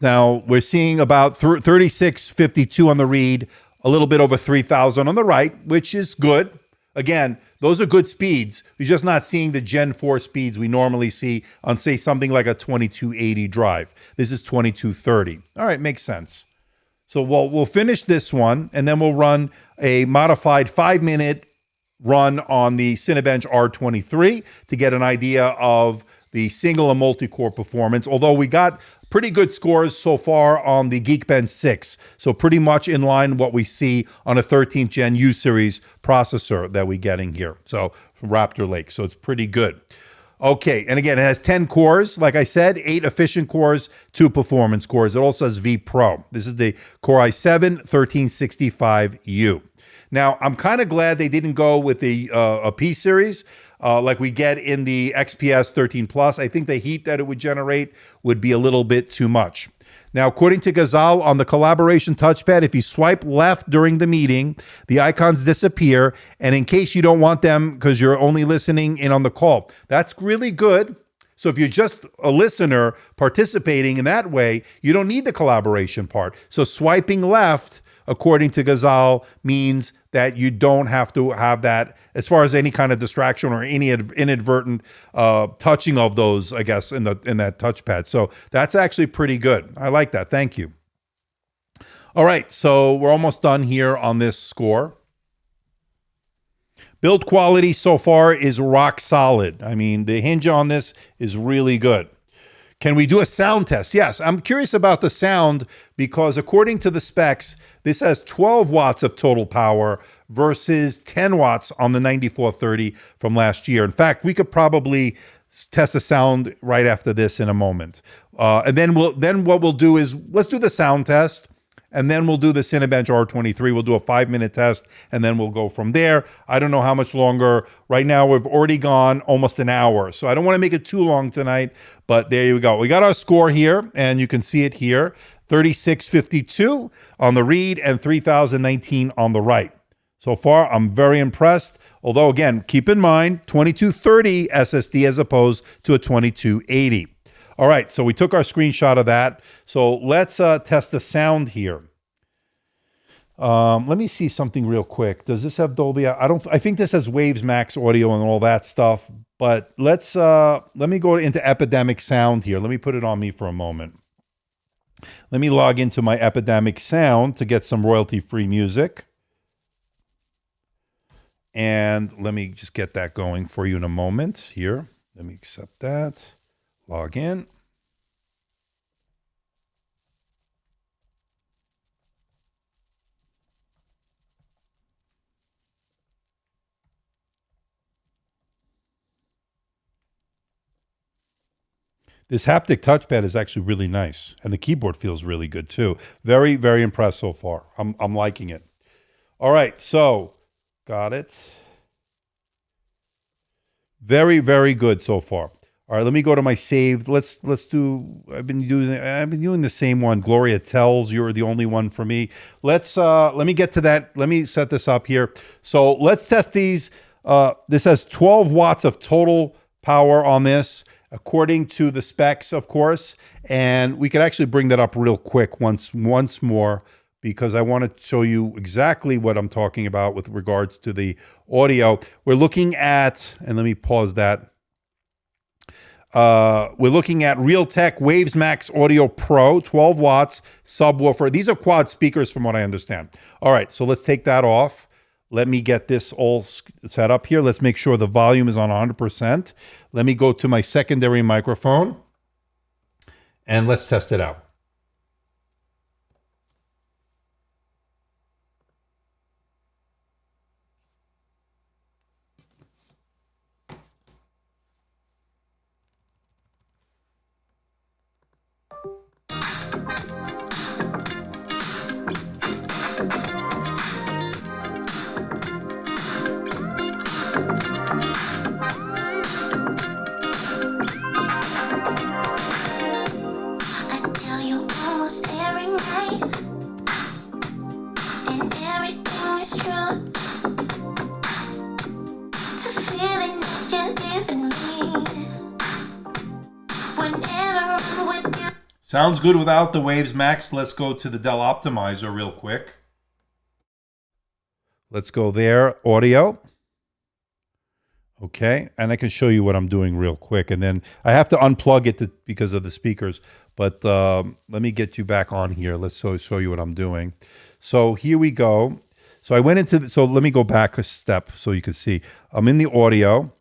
Now, we're seeing about 3652 on the read, a little bit over 3,000 on the write, which is good. Again, those are good speeds. You're just not seeing the Gen 4 speeds we normally see on, say, something like a 2280 drive. This is 2230. All right, makes sense. So we'll finish this one, and then we'll run a modified 5-minute run on the Cinebench R23 to get an idea of the single and multi-core performance, although we got pretty good scores so far on the Geekbench 6. So pretty much in line what we see on a 13th gen U-series processor that we're getting here. So Raptor Lake. So it's pretty good. Okay, and again, it has 10 cores, like I said, 8 efficient cores, 2 performance cores. It also has V Pro. This is the Core i7-1365U. Now, I'm kind of glad they didn't go with the a P series like we get in the XPS 13 Plus. I think the heat that it would generate would be a little bit too much. Now, according to Ghazal, on the collaboration touchpad, if you swipe left during the meeting, the icons disappear. And in case you don't want them because you're only listening in on the call, that's really good. So if you're just a listener participating in that way, you don't need the collaboration part. So swiping left, according to Ghazal, means that you don't have to have that as far as any kind of distraction or any inadvertent touching of those, I guess, in that touchpad. So that's actually pretty good. I like that. Thank you. All right, so we're almost done here on this score. Build quality so far is rock solid. I mean, the hinge on this is really good. Can we do a sound test? Yes, I'm curious about the sound because according to the specs, this has 12 watts of total power versus 10 watts on the 9430 from last year. In fact, we could probably test the sound right after this in a moment. And then what we'll do is let's do the sound test. And then we'll do the Cinebench R23. We'll do a 5-minute test, and then we'll go from there. I don't know how much longer. Right now, we've already gone almost an hour, so I don't want to make it too long tonight, but there you go. We got our score here, and you can see it here, 3652 on the read and 3019 on the write. So far, I'm very impressed, although, again, keep in mind, 2230 SSD as opposed to a 2280. All right, so we took our screenshot of that. So let's test the sound here. Let me see something real quick. Does this have Dolby? I think this has Waves Max audio and all that stuff. But let me go into Epidemic Sound here. Let me put it on me for a moment. Let me log into my Epidemic Sound to get some royalty-free music. And let me just get that going for you in a moment here. Let me accept that. Log in. This haptic touchpad is actually really nice, and the keyboard feels really good too. Very, very impressed so far. I'm liking it. All right, so got it. Very, very good so far. All right, let me go to my saved. Let's do. I've been doing the same one. Gloria tells you're the only one for me. Let me get to that. Let me set this up here. So let's test these. This has 12 watts of total power on this, according to the specs, of course. And we could actually bring that up real quick once more, because I want to show you exactly what I'm talking about with regards to the audio. We're looking at, and let me pause that. We're looking at Realtek Waves Max Audio Pro, 12 watts, subwoofer. These are quad speakers from what I understand. All right, so let's take that off. Let me get this all set up here. Let's make sure the volume is on 100%. Let me go to my secondary microphone, and let's test it out. Sounds good without the Waves Max. Let's go to the Dell Optimizer real quick. Let's go there, audio. Okay, and I can show you what I'm doing real quick, and then I have to unplug it because of the speakers. But let me get you back on here. Let's show you what I'm doing. So here we go. So I went into so let me go back a step so you can see. I'm in the audio,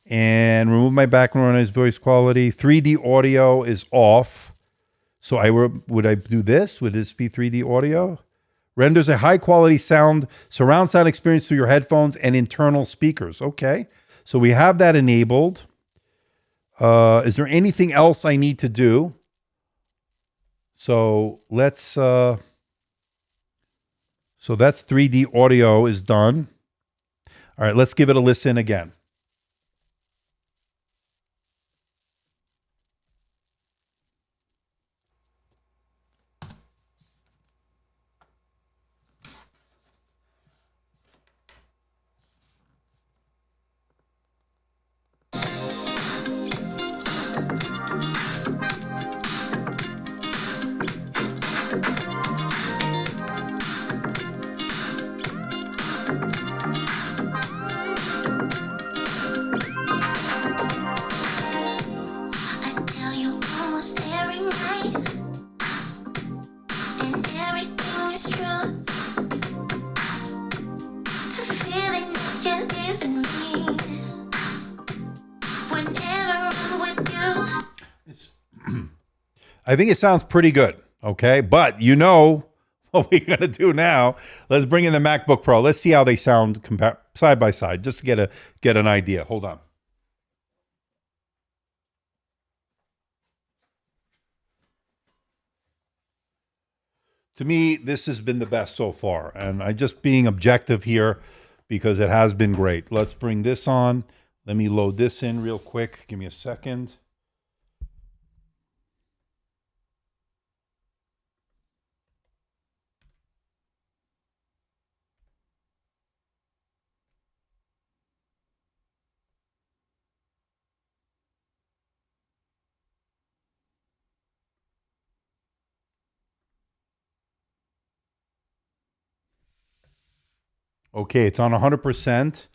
and remove my background noise, voice quality. 3D audio is off. So would I do this? Would this be 3D audio? Renders a high quality surround sound experience through your headphones and internal speakers. Okay. So we have that enabled. Is there anything else I need to do? So let's, so that's 3D audio is done. All right, let's give it a listen again. I think it sounds pretty good, okay? But you know what we're going to do now. Let's bring in the MacBook Pro. Let's see how they sound side by side, just to get an idea. Hold on. To me, this has been the best so far. And I just being objective here because it has been great. Let's bring this on. Let me load this in real quick. Give me a second. Okay, it's on 100%.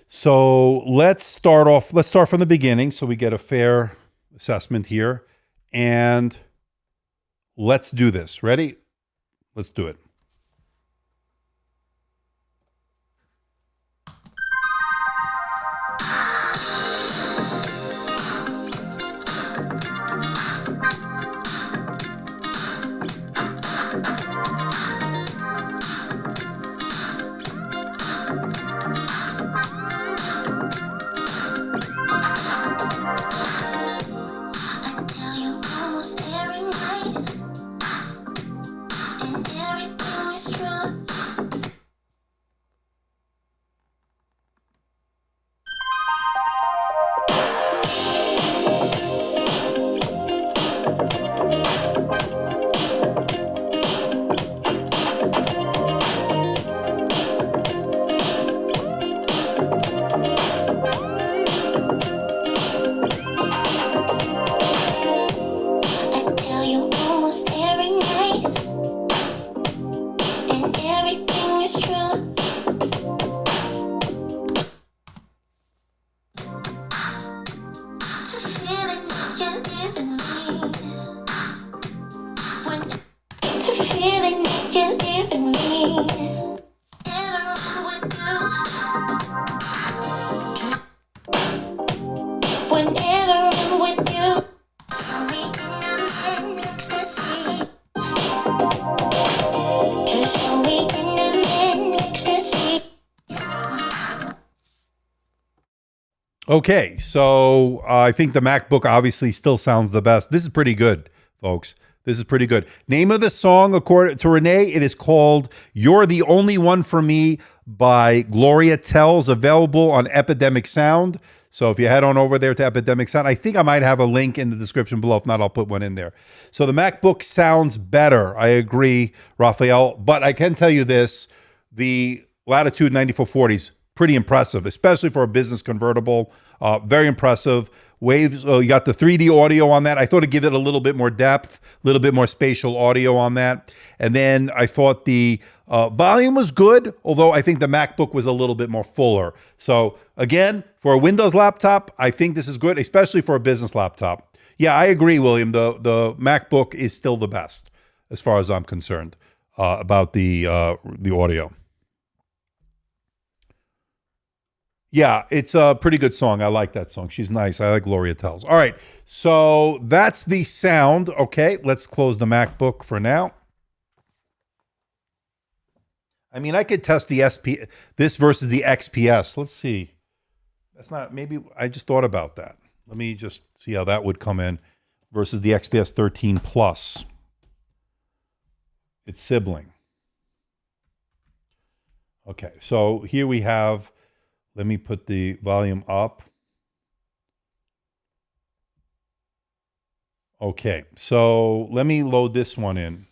So let's start from the beginning so we get a fair assessment here. And let's do this. Ready? Let's do it. Okay, so I think the MacBook obviously still sounds the best. This is pretty good, folks. This is pretty good. Name of the song, according to Renee, it is called You're the Only One for Me by Gloria Tells, available on Epidemic Sound. So if you head on over there to Epidemic Sound, I think I might have a link in the description below. If not, I'll put one in there. So the MacBook sounds better. I agree, Raphael. But I can tell you this, the Latitude 9440s, pretty impressive, especially for a business convertible. Very impressive. Waves, you got the 3D audio on that. I thought it'd give it a little bit more depth, a little bit more spatial audio on that. And then I thought the Volume was good, although I think the MacBook was a little bit more fuller. So again, for a Windows laptop, I think this is good, especially for a business laptop. Yeah, I agree, William. The MacBook is still the best as far as I'm concerned about the audio. Yeah, it's a pretty good song. I like that song. She's nice. I like Gloria Tells. All right, so that's the sound. Okay, let's close the MacBook for now. I mean, I could test the this versus the XPS. Let's see. That's not, maybe I just thought about that. Let me just see how that would come in versus the XPS 13 Plus. Its sibling. Okay, so here we have, let me put the volume up. Okay, so let me load this one in.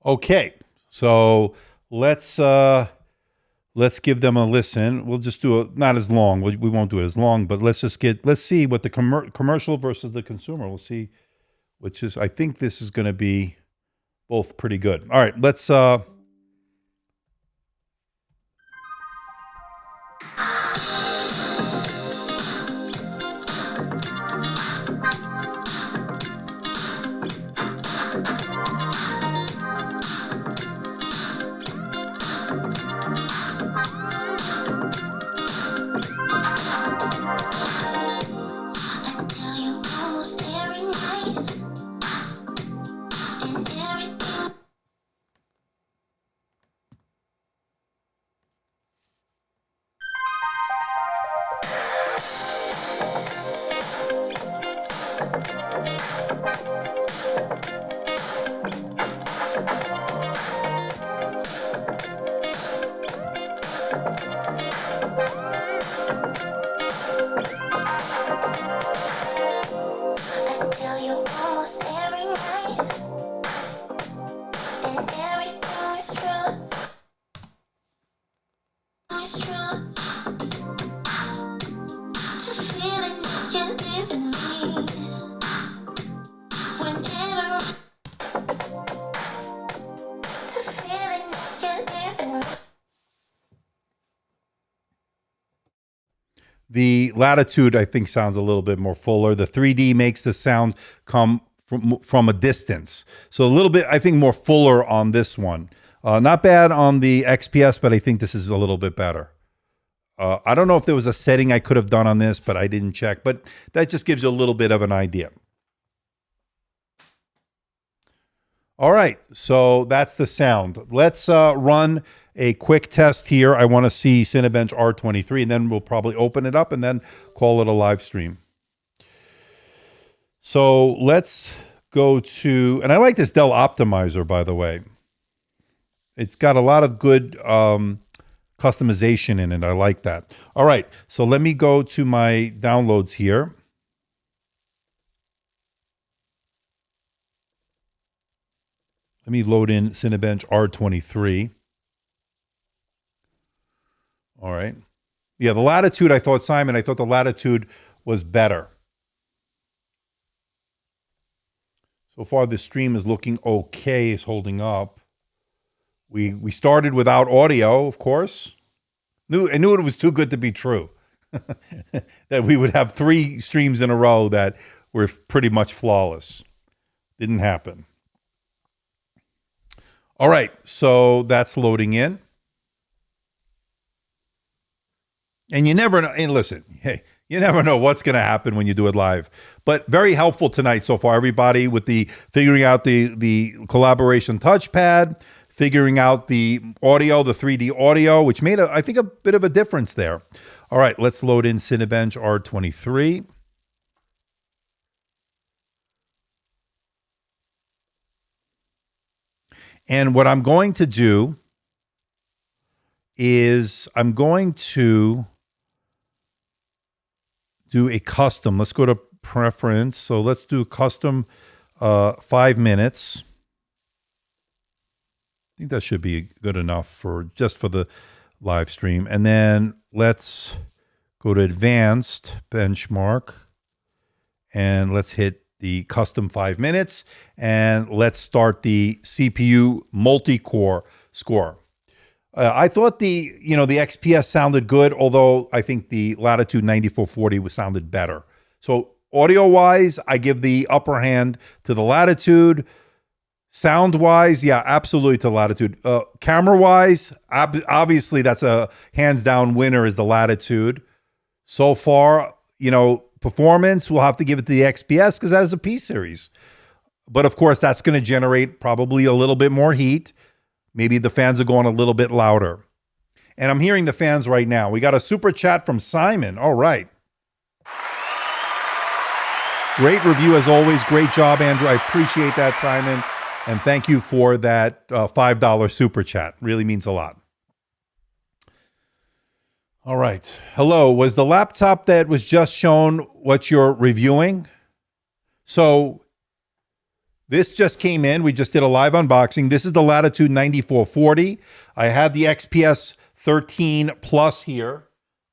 Okay, so let's give them a listen. We'll just do not as long. We won't do it as long, but let's see what the commercial versus the consumer. We'll see, which is, I think this is going to be both pretty good. All right, let's. The Latitude, I think, sounds a little bit more fuller. The 3D makes the sound come from a distance. So a little bit, I think, more fuller on this one. Not bad on the XPS, but I think this is a little bit better. I don't know if there was a setting I could have done on this, but I didn't check. But that just gives you a little bit of an idea. All right, so that's the sound. Let's run a quick test here. I want to see Cinebench R23, and then we'll probably open it up and then call it a live stream. So let's go to, and I like this Dell Optimizer, by the way. It's got a lot of good customization in it. I like that. All right, so let me go to my downloads here. Let me load in Cinebench R23. All right. Yeah, the Latitude, I thought the Latitude was better. So far, the stream is looking okay, it's holding up. We started without audio, of course. I knew it was too good to be true. That we would have 3 streams in a row that were pretty much flawless. Didn't happen. All right, so that's loading in. And you never know, and listen, hey, you never know what's going to happen when you do it live. But very helpful tonight so far, everybody, with the figuring out the collaboration touchpad, figuring out the audio, the 3D audio, which made, I think, a bit of a difference there. All right, let's load in Cinebench R23. And what I'm going to do is I'm going to do a custom. Let's go to preference. So let's do custom 5 minutes. I think that should be good enough for just for the live stream. And then let's go to advanced benchmark and let's hit the custom 5 minutes, and let's start the CPU multi-core score. I thought the XPS sounded good, although I think the Latitude 9440 sounded better. So audio-wise, I give the upper hand to the Latitude. Sound-wise, yeah, absolutely to Latitude. Camera-wise, obviously that's a hands-down winner is the Latitude. So far, performance, we'll have to give it to the XPS because that is a P series. But of course, that's going to generate probably a little bit more heat. Maybe the fans are going a little bit louder. And I'm hearing the fans right now. We got a super chat from Simon. All right. Great review as always. Great job, Andrew. I appreciate that, Simon. And thank you for that $5 super chat. Really means a lot. All right. Hello. Was the laptop that was just shown what you're reviewing? So this just came in. We just did a live unboxing. This is the Latitude 9440. I had the XPS 13 Plus here.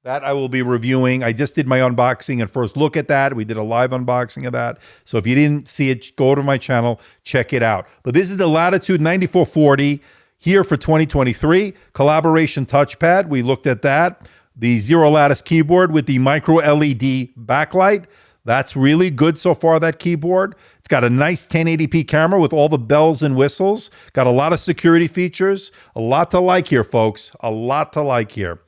That I will be reviewing. I just did my unboxing and first look at that. We did a live unboxing of that. So if you didn't see it, go to my channel, check it out. But this is the Latitude 9440 here for 2023. Collaboration touchpad. We looked at that. The zero lattice keyboard with the micro LED backlight. That's really good so far, that keyboard. It's got a nice 1080p camera with all the bells and whistles. Got a lot of security features. A lot to like here, folks. A lot to like here.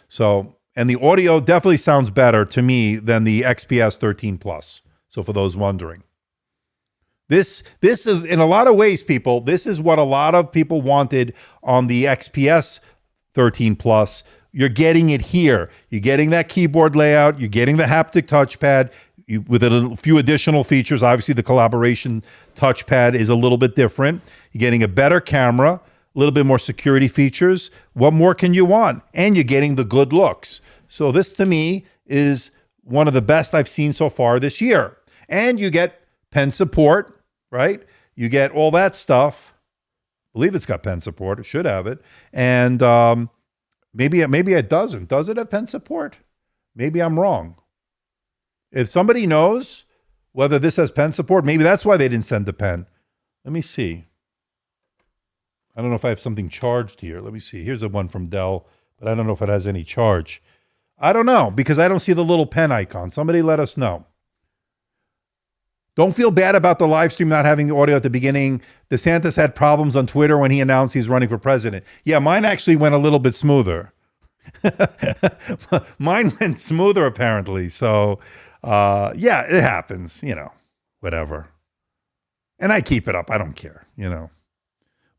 So, and the audio definitely sounds better to me than the XPS 13 Plus. So for those wondering. This is, in a lot of ways, people, this is what a lot of people wanted on the XPS 13 Plus. You're getting it here. You're getting that keyboard layout. You're getting the haptic touchpad with a few additional features. Obviously, the collaboration touchpad is a little bit different. You're getting a better camera, a little bit more security features. What more can you want? And you're getting the good looks. So this, to me, is one of the best I've seen so far this year. And you get pen support, right? You get all that stuff. I believe it's got pen support. It should have it. And maybe it doesn't. Does it have pen support? Maybe I'm wrong. If somebody knows whether this has pen support, maybe that's why they didn't send the pen. Let me see. I don't know if I have something charged here. Let me see. Here's a one from Dell, but I don't know if it has any charge. I don't know because I don't see the little pen icon. Somebody let us know. Don't feel bad about the live stream not having the audio at the beginning. DeSantis had problems on Twitter when he announced he's running for president. Yeah, mine actually went a little bit smoother. Mine went smoother, apparently. So, yeah, it happens, whatever. And I keep it up. I don't care,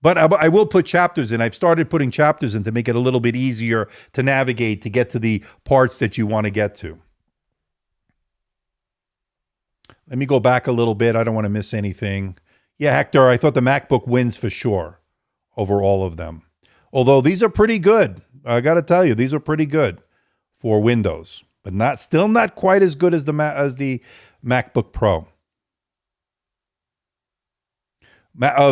But I will put chapters in. I've started putting chapters in to make it a little bit easier to navigate, to get to the parts that you want to get to. Let me go back a little bit. I don't want to miss anything. Yeah, Hector, I thought the MacBook wins for sure over all of them. Although these are pretty good. I got to tell you, these are pretty good for Windows, but still not quite as good as the MacBook Pro.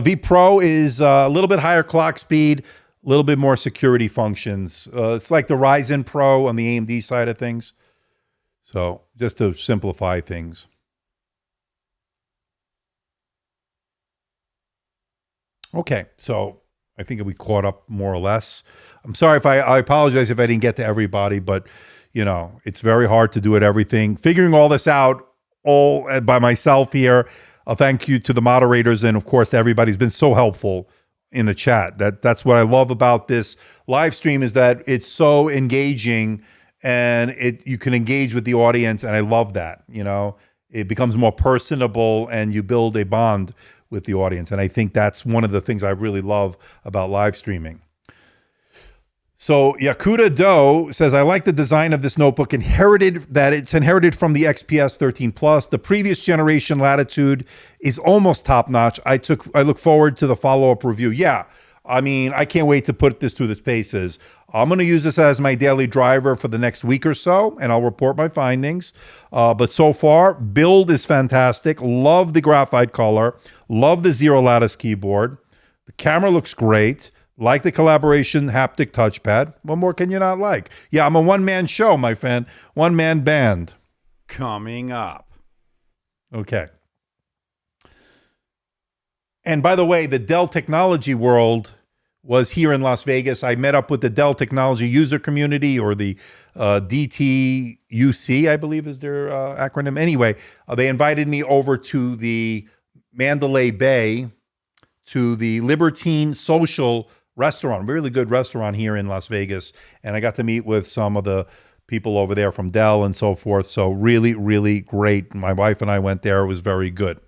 V Pro is a little bit higher clock speed, a little bit more security functions. It's like the Ryzen Pro on the AMD side of things. So just to simplify things. Okay, so I think we caught up more or less. I'm sorry if I apologize if I didn't get to everybody, but it's very hard to do it everything. Figuring all this out all by myself here. I'll thank you to the moderators and of course everybody's been so helpful in the chat. That's what I love about this live stream is that it's so engaging and you can engage with the audience, and I love that. It becomes more personable and you build a bond with the audience. And I think that's one of the things I really love about live streaming. So Yakuda Doe says, I like the design of this notebook, inherited from the XPS 13 Plus. The previous generation Latitude is almost top notch. I look forward to the follow-up review. Yeah, I mean, I can't wait to put this through the paces. I'm going to use this as my daily driver for the next week or so, and I'll report my findings. But so far, build is fantastic. Love the graphite color. Love the zero lattice keyboard. The camera looks great. Like the collaboration haptic touchpad. What more can you not like? Yeah, I'm a one-man show, my friend. One-man band. Coming up. Okay. And by the way, the Dell Technology World was here in Las Vegas. I met up with the Dell Technology User Community, or the DTUC, I believe is their acronym. Anyway, they invited me over to the Mandalay Bay, to the Libertine Social Restaurant, really good restaurant here in Las Vegas. And I got to meet with some of the people over there from Dell and so forth. So really, really great. My wife and I went there. It was very good.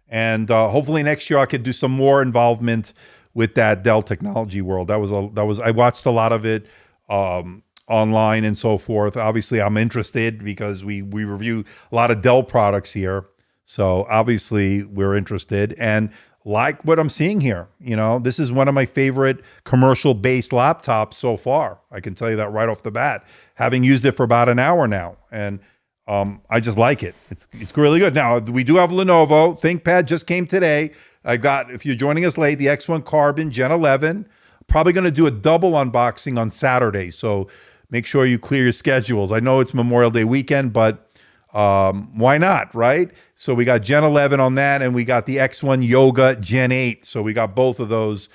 And hopefully next year I could do some more involvement with that Dell Technology World. I watched a lot of it online and so forth. Obviously, I'm interested because we review a lot of Dell products here. So obviously we're interested and like what I'm seeing here. You know, this is one of my favorite commercial-based laptops so far. I can tell you that right off the bat, having used it for about an hour now. And I just like it. It's really good. Now, we do have Lenovo. ThinkPad just came today. I got, if you're joining us late, the X1 Carbon Gen 11. Probably going to do a double unboxing on Saturday. So make sure you clear your schedules. I know it's Memorial Day weekend, but why not, right? So we got Gen 11 on that, and we got the X1 Yoga Gen 8. So we got both of those.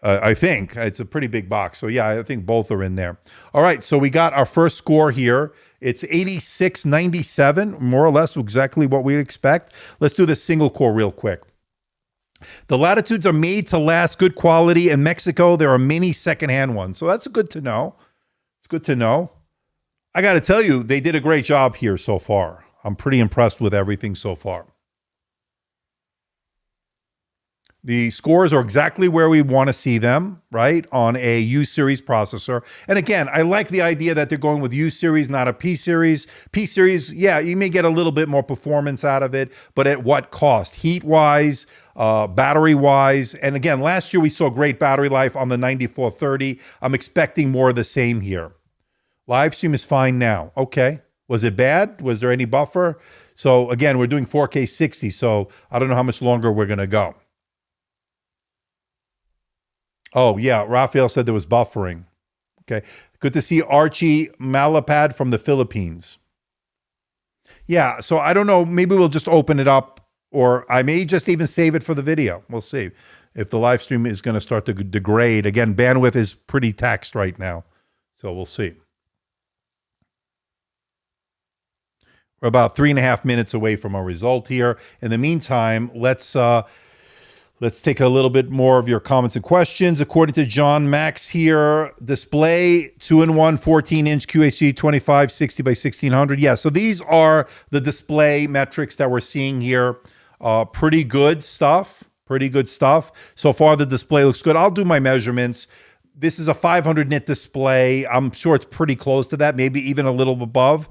I think it's a pretty big box. So yeah, I think both are in there. All right, so we got our first score here. It's 8697, more or less exactly what we expect. Let's do the single core real quick. The Latitudes are made to last, good quality. In Mexico, there are many secondhand ones. So that's good to know. It's good to know. I got to tell you, they did a great job here so far. I'm pretty impressed with everything so far. The scores are exactly where we want to see them, right? On a U-series processor. And again, I like the idea that they're going with U-series, not a P-series. P-series, yeah, you may get a little bit more performance out of it, but at what cost? Heat-wise, battery-wise. And again, last year we saw great battery life on the 9430. I'm expecting more of the same here. Live stream is fine now. Okay. Was it bad? Was there any buffer? So again, we're doing 4K 60, so I don't know how much longer we're going to go. Oh, yeah. Raphael said there was buffering. Okay. Good to see Archie Malapad from the Philippines. Yeah. So I don't know. Maybe we'll just open it up, or I may just even save it for the video. We'll see if the live stream is going to start to degrade. Again, bandwidth is pretty taxed right now. So we'll see. We're about 3.5 minutes away from our result here. In the meantime, let's take a little bit more of your comments and questions. According to John Max here, display 2-in-1 14-inch QHD 2560 by 1600. Yeah, so these are the display metrics that we're seeing here. Pretty good stuff. Pretty good stuff. So far, the display looks good. I'll do my measurements. This is a 500 nit display. I'm sure it's pretty close to that, maybe even a little above.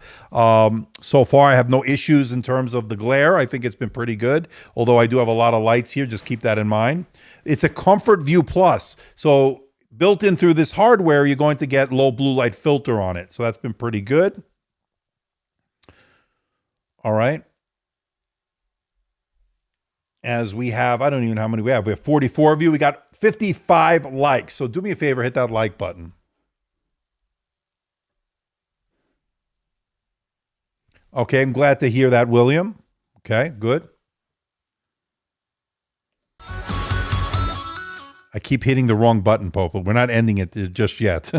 So far, I have no issues in terms of the glare. I think it's been pretty good, although I do have a lot of lights here. Just keep that in mind. It's a Comfort View Plus. So built in through this hardware, you're going to get low blue light filter on it. So that's been pretty good. All right. As we have, I don't even know how many we have. We have 44 of you. We got 55 likes. So do me a favor, hit that like button. Okay, I'm glad to hear that, William. Okay, good. I keep hitting the wrong button, Pope. We're not ending it just yet.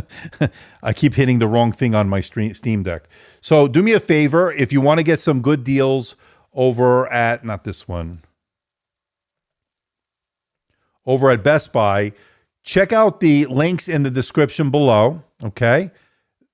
I keep hitting the wrong thing on my Steam Deck. So do me a favor, if you want to get some good deals over at, not this one, over at Best Buy, check out the links in the description below, okay?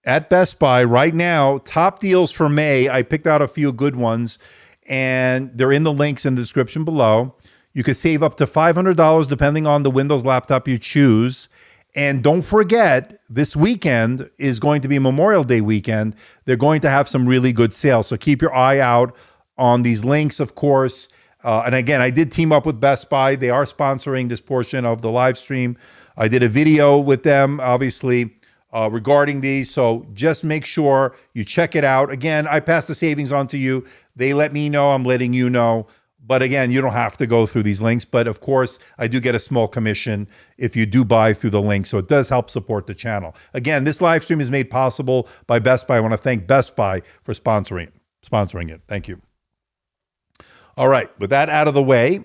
At Best Buy right now, top deals for May. I picked out a few good ones, and they're in the links in the description below. You can save up to $500 depending on the Windows laptop you choose. And don't forget, this weekend is going to be Memorial Day weekend. They're going to have some really good sales, so keep your eye out on these links, of course. And again, I did team up with Best Buy. They are sponsoring this portion of the live stream. I did a video with them, obviously, regarding these. So just make sure you check it out. Again, I pass the savings on to you. They let me know, I'm letting you know. But again, you don't have to go through these links. But of course, I do get a small commission if you do buy through the link. So it does help support the channel. Again, this live stream is made possible by Best Buy. I want to thank Best Buy for sponsoring it. Thank you. All right, with that out of the way,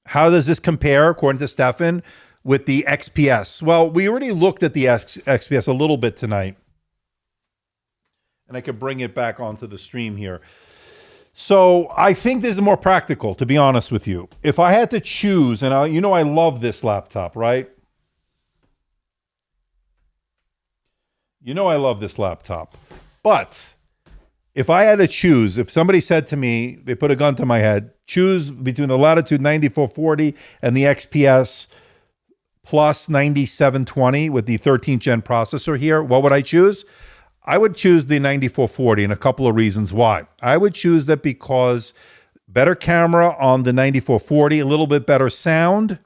how does this compare, according to Stefan, with the XPS? Well, we already looked at the XPS a little bit tonight. And I could bring it back onto the stream here. So I think this is more practical, to be honest with you. If I had to choose, and I love this laptop, right? You know I love this laptop. But if I had to choose, if somebody said to me, they put a gun to my head, choose between the Latitude 9440 and the XPS Plus 9720 with the 13th gen processor here, what would I choose? I would choose the 9440, and a couple of reasons why. I would choose that because better camera on the 9440, a little bit better sound.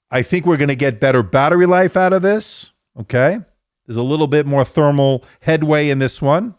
I think we're going to get better battery life out of this, okay? There's a little bit more thermal headway in this one.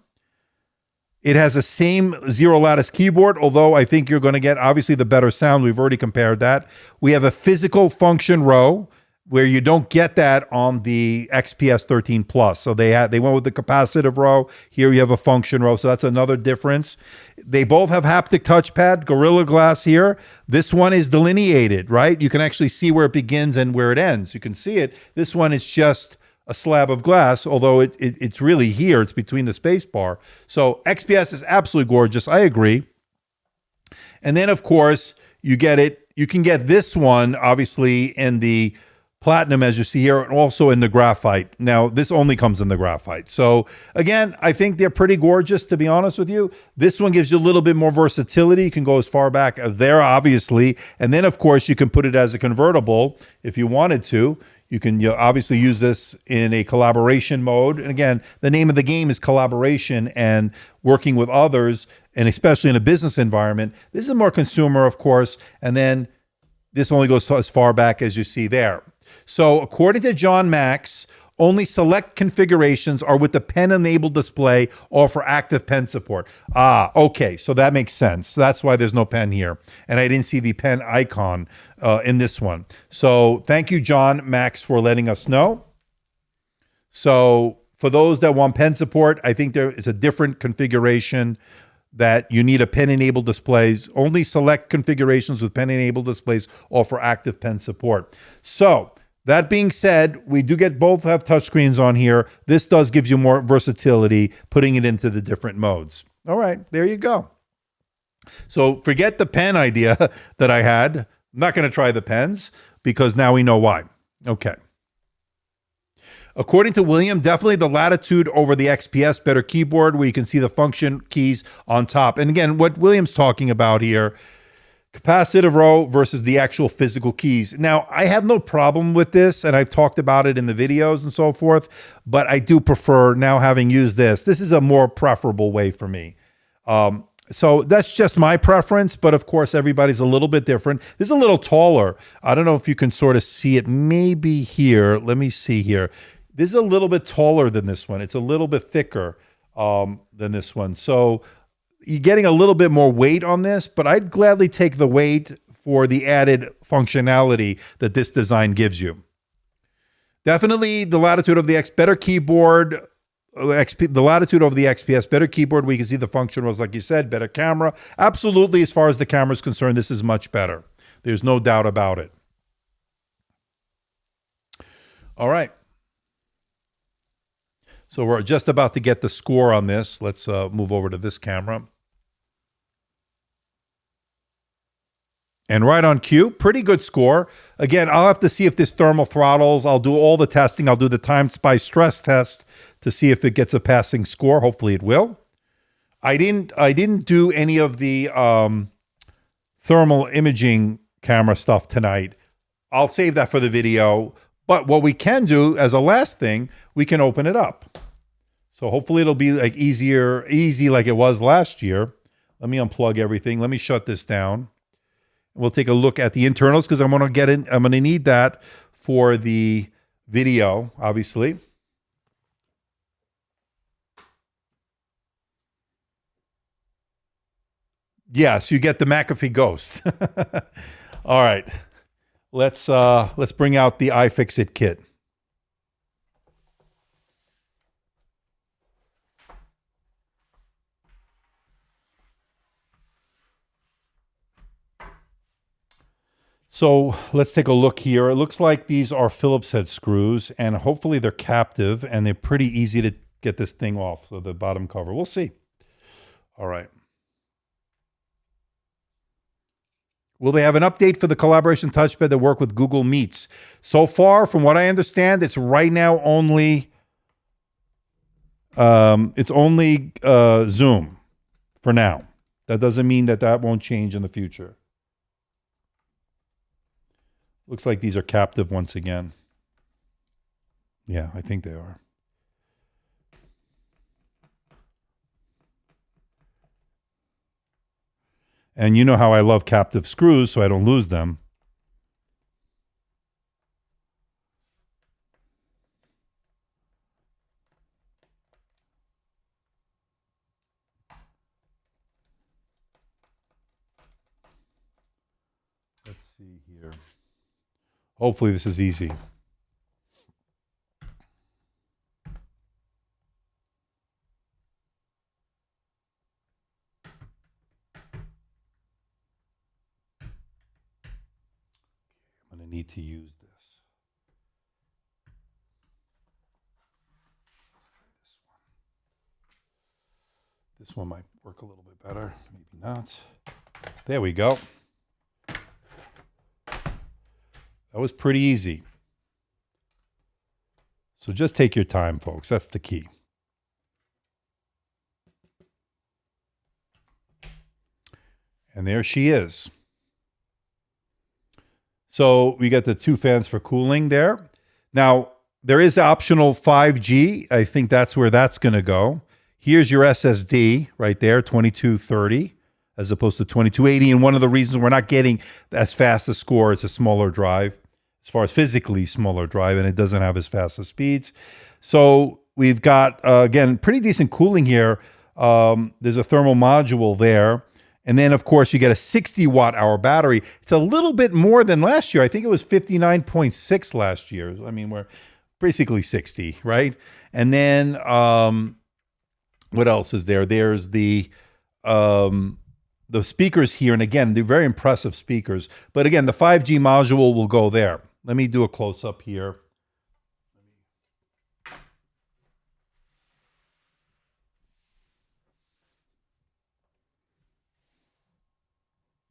It has the same zero lattice keyboard, although I think you're going to get, obviously, the better sound. We've already compared that. We have a physical function row, where you don't get that on the XPS 13 Plus. So they went with the capacitive row. Here you have a function row, so that's another difference. They both have haptic touchpad, Gorilla Glass here. This one is delineated, right? You can actually see where it begins and where it ends. You can see it. This one is just a slab of glass, although it's really here. It's between the space bar. So XPS is absolutely gorgeous. I agree. And then, of course, you get it. You can get this one, obviously, in the Platinum, as you see here, and also in the graphite. Now, this only comes in the graphite. So, again, I think they're pretty gorgeous, to be honest with you. This one gives you a little bit more versatility. You can go as far back there, obviously. And then, of course, you can put it as a convertible if you wanted to. You can obviously use this in a collaboration mode. And again, the name of the game is collaboration and working with others, and especially in a business environment. This is more consumer, of course. And then this only goes as far back as you see there. So according to John Max, only select configurations are with the pen-enabled display or for active pen support. Okay, so that makes sense. So that's why there's no pen here. And I didn't see the pen icon in this one. So thank you, John Max, for letting us know. So for those that want pen support, I think there is a different configuration that you need a pen-enabled displays. Only select configurations with pen-enabled displays or for active pen support. So that being said, we do get both have touchscreens on here. This does give you more versatility, putting it into the different modes. All right, there you go. So forget the pen idea that I had. I'm not going to try the pens because now we know why. Okay. According to William, definitely the Latitude over the XPS, better keyboard where you can see the function keys on top. And again, what William's talking about here, capacitive row versus the actual physical keys. Now, I have no problem with this, and I've talked about it in the videos and so forth, but I do prefer now having used this. This is a more preferable way for me. So that's just my preference, but of course, everybody's a little bit different. This is a little taller. I don't know if you can sort of see it maybe here. Let me see here. This is a little bit taller than this one. It's a little bit thicker than this one. So you're getting a little bit more weight on this, but I'd gladly take the weight for the added functionality that this design gives you. Definitely the Latitude of the better keyboard, the Latitude over the XPS, better keyboard where you can see the function rows, like you said, better camera. Absolutely, as far as the camera is concerned, this is much better. There's no doubt about it. All right. So we're just about to get the score on this. Let's move over to this camera. And right on cue, pretty good score. Again, I'll have to see if this thermal throttles. I'll do all the testing. I'll do the time by stress test to see if it gets a passing score. Hopefully it will. I didn't do any of the thermal imaging camera stuff tonight. I'll save that for the video. But what we can do as a last thing, we can open it up. So hopefully it'll be like easy like it was last year. Let me unplug everything. Let me shut this down. We'll take a look at the internals because I'm going to need that for the video, obviously. Yes, you get the McAfee ghost. All right. Let's bring out the iFixit kit. So let's take a look here. It looks like these are Phillips head screws, and hopefully they're captive, and they're pretty easy to get this thing off, so the bottom cover. We'll see. All right. Will they have an update for the collaboration touchpad that work with Google Meets? So far, from what I understand, it's right now only Zoom for now. That doesn't mean that won't change in the future. Looks like these are captive once again. Yeah, I think they are. And you know how I love captive screws, so I don't lose them. Let's see here. Hopefully this is easy. I'm going to need to use this. This one might work a little bit better, maybe not. There we go. That was pretty easy. So just take your time, folks. That's the key. And there she is. So we got the two fans for cooling there. Now, there is optional 5G. I think that's where that's going to go. Here's your SSD right there, 2230 as opposed to 2280. And one of the reasons we're not getting as fast a score is a smaller drive, as far as physically smaller drive, and it doesn't have as fast as speeds. So we've got, again, pretty decent cooling here. There's a thermal module there. And then, of course, you get a 60 watt-hour battery. It's a little bit more than last year. I think it was 59.6 last year. I mean, we're basically 60, right? And then what else is there? There's the speakers here. And again, they're very impressive speakers. But again, the 5G module will go there. Let me do a close-up here.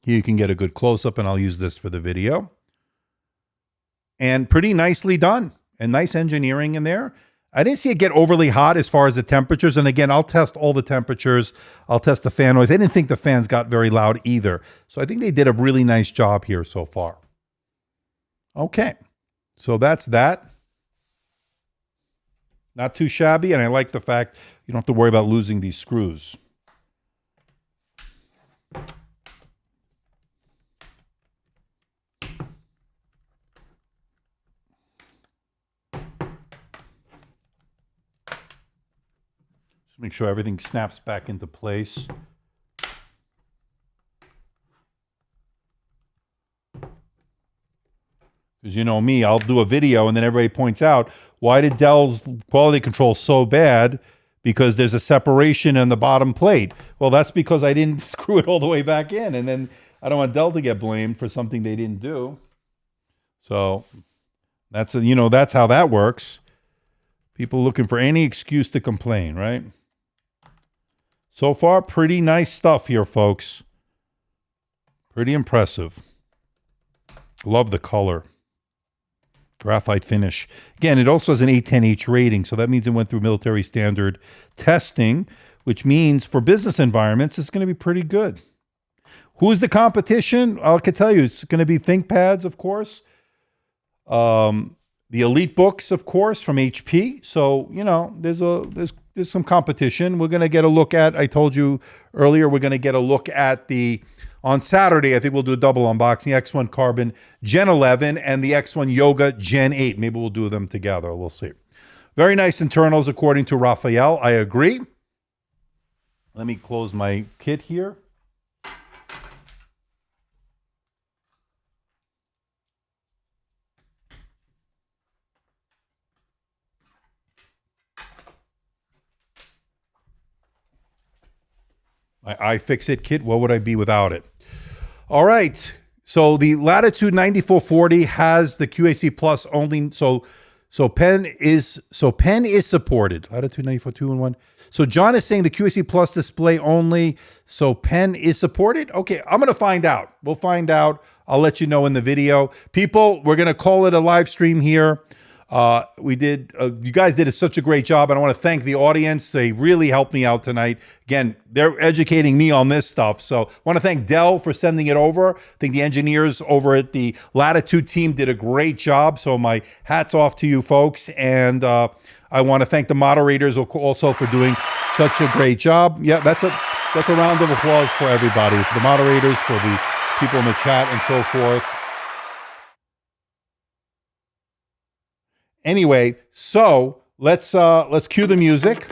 Here you can get a good close-up, and I'll use this for the video. And pretty nicely done. And nice engineering in there. I didn't see it get overly hot as far as the temperatures. And again, I'll test all the temperatures. I'll test the fan noise. I didn't think the fans got very loud either. So I think they did a really nice job here so far. Okay. So that's that. Not too shabby. And I like the fact you don't have to worry about losing these screws. Just make sure everything snaps back into place. Because you know me, I'll do a video and then everybody points out, why did Dell's quality control so bad? Because there's a separation in the bottom plate. Well, that's because I didn't screw it all the way back in. And then I don't want Dell to get blamed for something they didn't do. So that's how that works. People looking for any excuse to complain, right? So far, pretty nice stuff here, folks. Pretty impressive. Love the color. Graphite finish. Again, it also has an 810H rating, so that means it went through military standard testing, which means for business environments, it's going to be pretty good. Who's the competition? I can tell you, it's going to be ThinkPads, of course. The Elite Books, of course, from HP. So, you know, there's some competition. We're going to get a look at, I told you earlier, we're going to get a look at on Saturday, I think we'll do a double unboxing, X1 Carbon Gen 11 and the X1 Yoga Gen 8. Maybe we'll do them together. We'll see. Very nice internals, according to Raphael. I agree. Let me close my kit here. My iFixit kit, what would I be without it? All right. So the Latitude 9440 has the QAC Plus only. So pen is supported. Latitude 94 2-in-1. So John is saying the QAC Plus display only. So pen is supported. Okay, I'm gonna find out. We'll find out. I'll let you know in the video. People, we're gonna call it a live stream here. You guys did such a great job, and I want to thank the audience. They really helped me out tonight. Again, they're educating me on this stuff. So I want to thank Dell for sending it over. I think the engineers over at the Latitude team did a great job. So my hat's off to you folks. And I want to thank the moderators also for doing such a great job. Yeah, that's a round of applause for everybody, for the moderators, for the people in the chat and so forth. Anyway, so let's cue the music.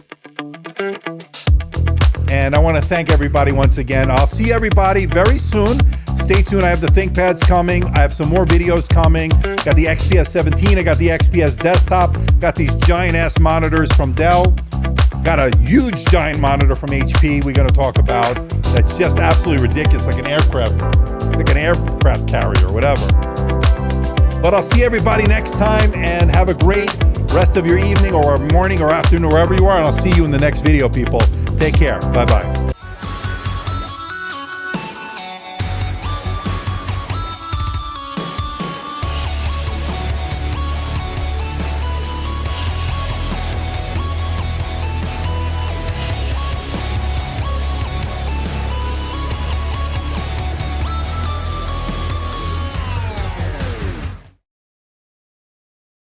And I want to thank everybody once again. I'll see everybody very soon. Stay tuned. I have the ThinkPads coming. I have some more videos coming. Got the XPS 17. I got the XPS desktop. Got these giant ass monitors from Dell. Got a huge giant monitor from HP we're going to talk about. That's just absolutely ridiculous, like an aircraft carrier or whatever. But I'll see everybody next time, and have a great rest of your evening or morning or afternoon, wherever you are. And I'll see you in the next video, people. Take care. Bye-bye.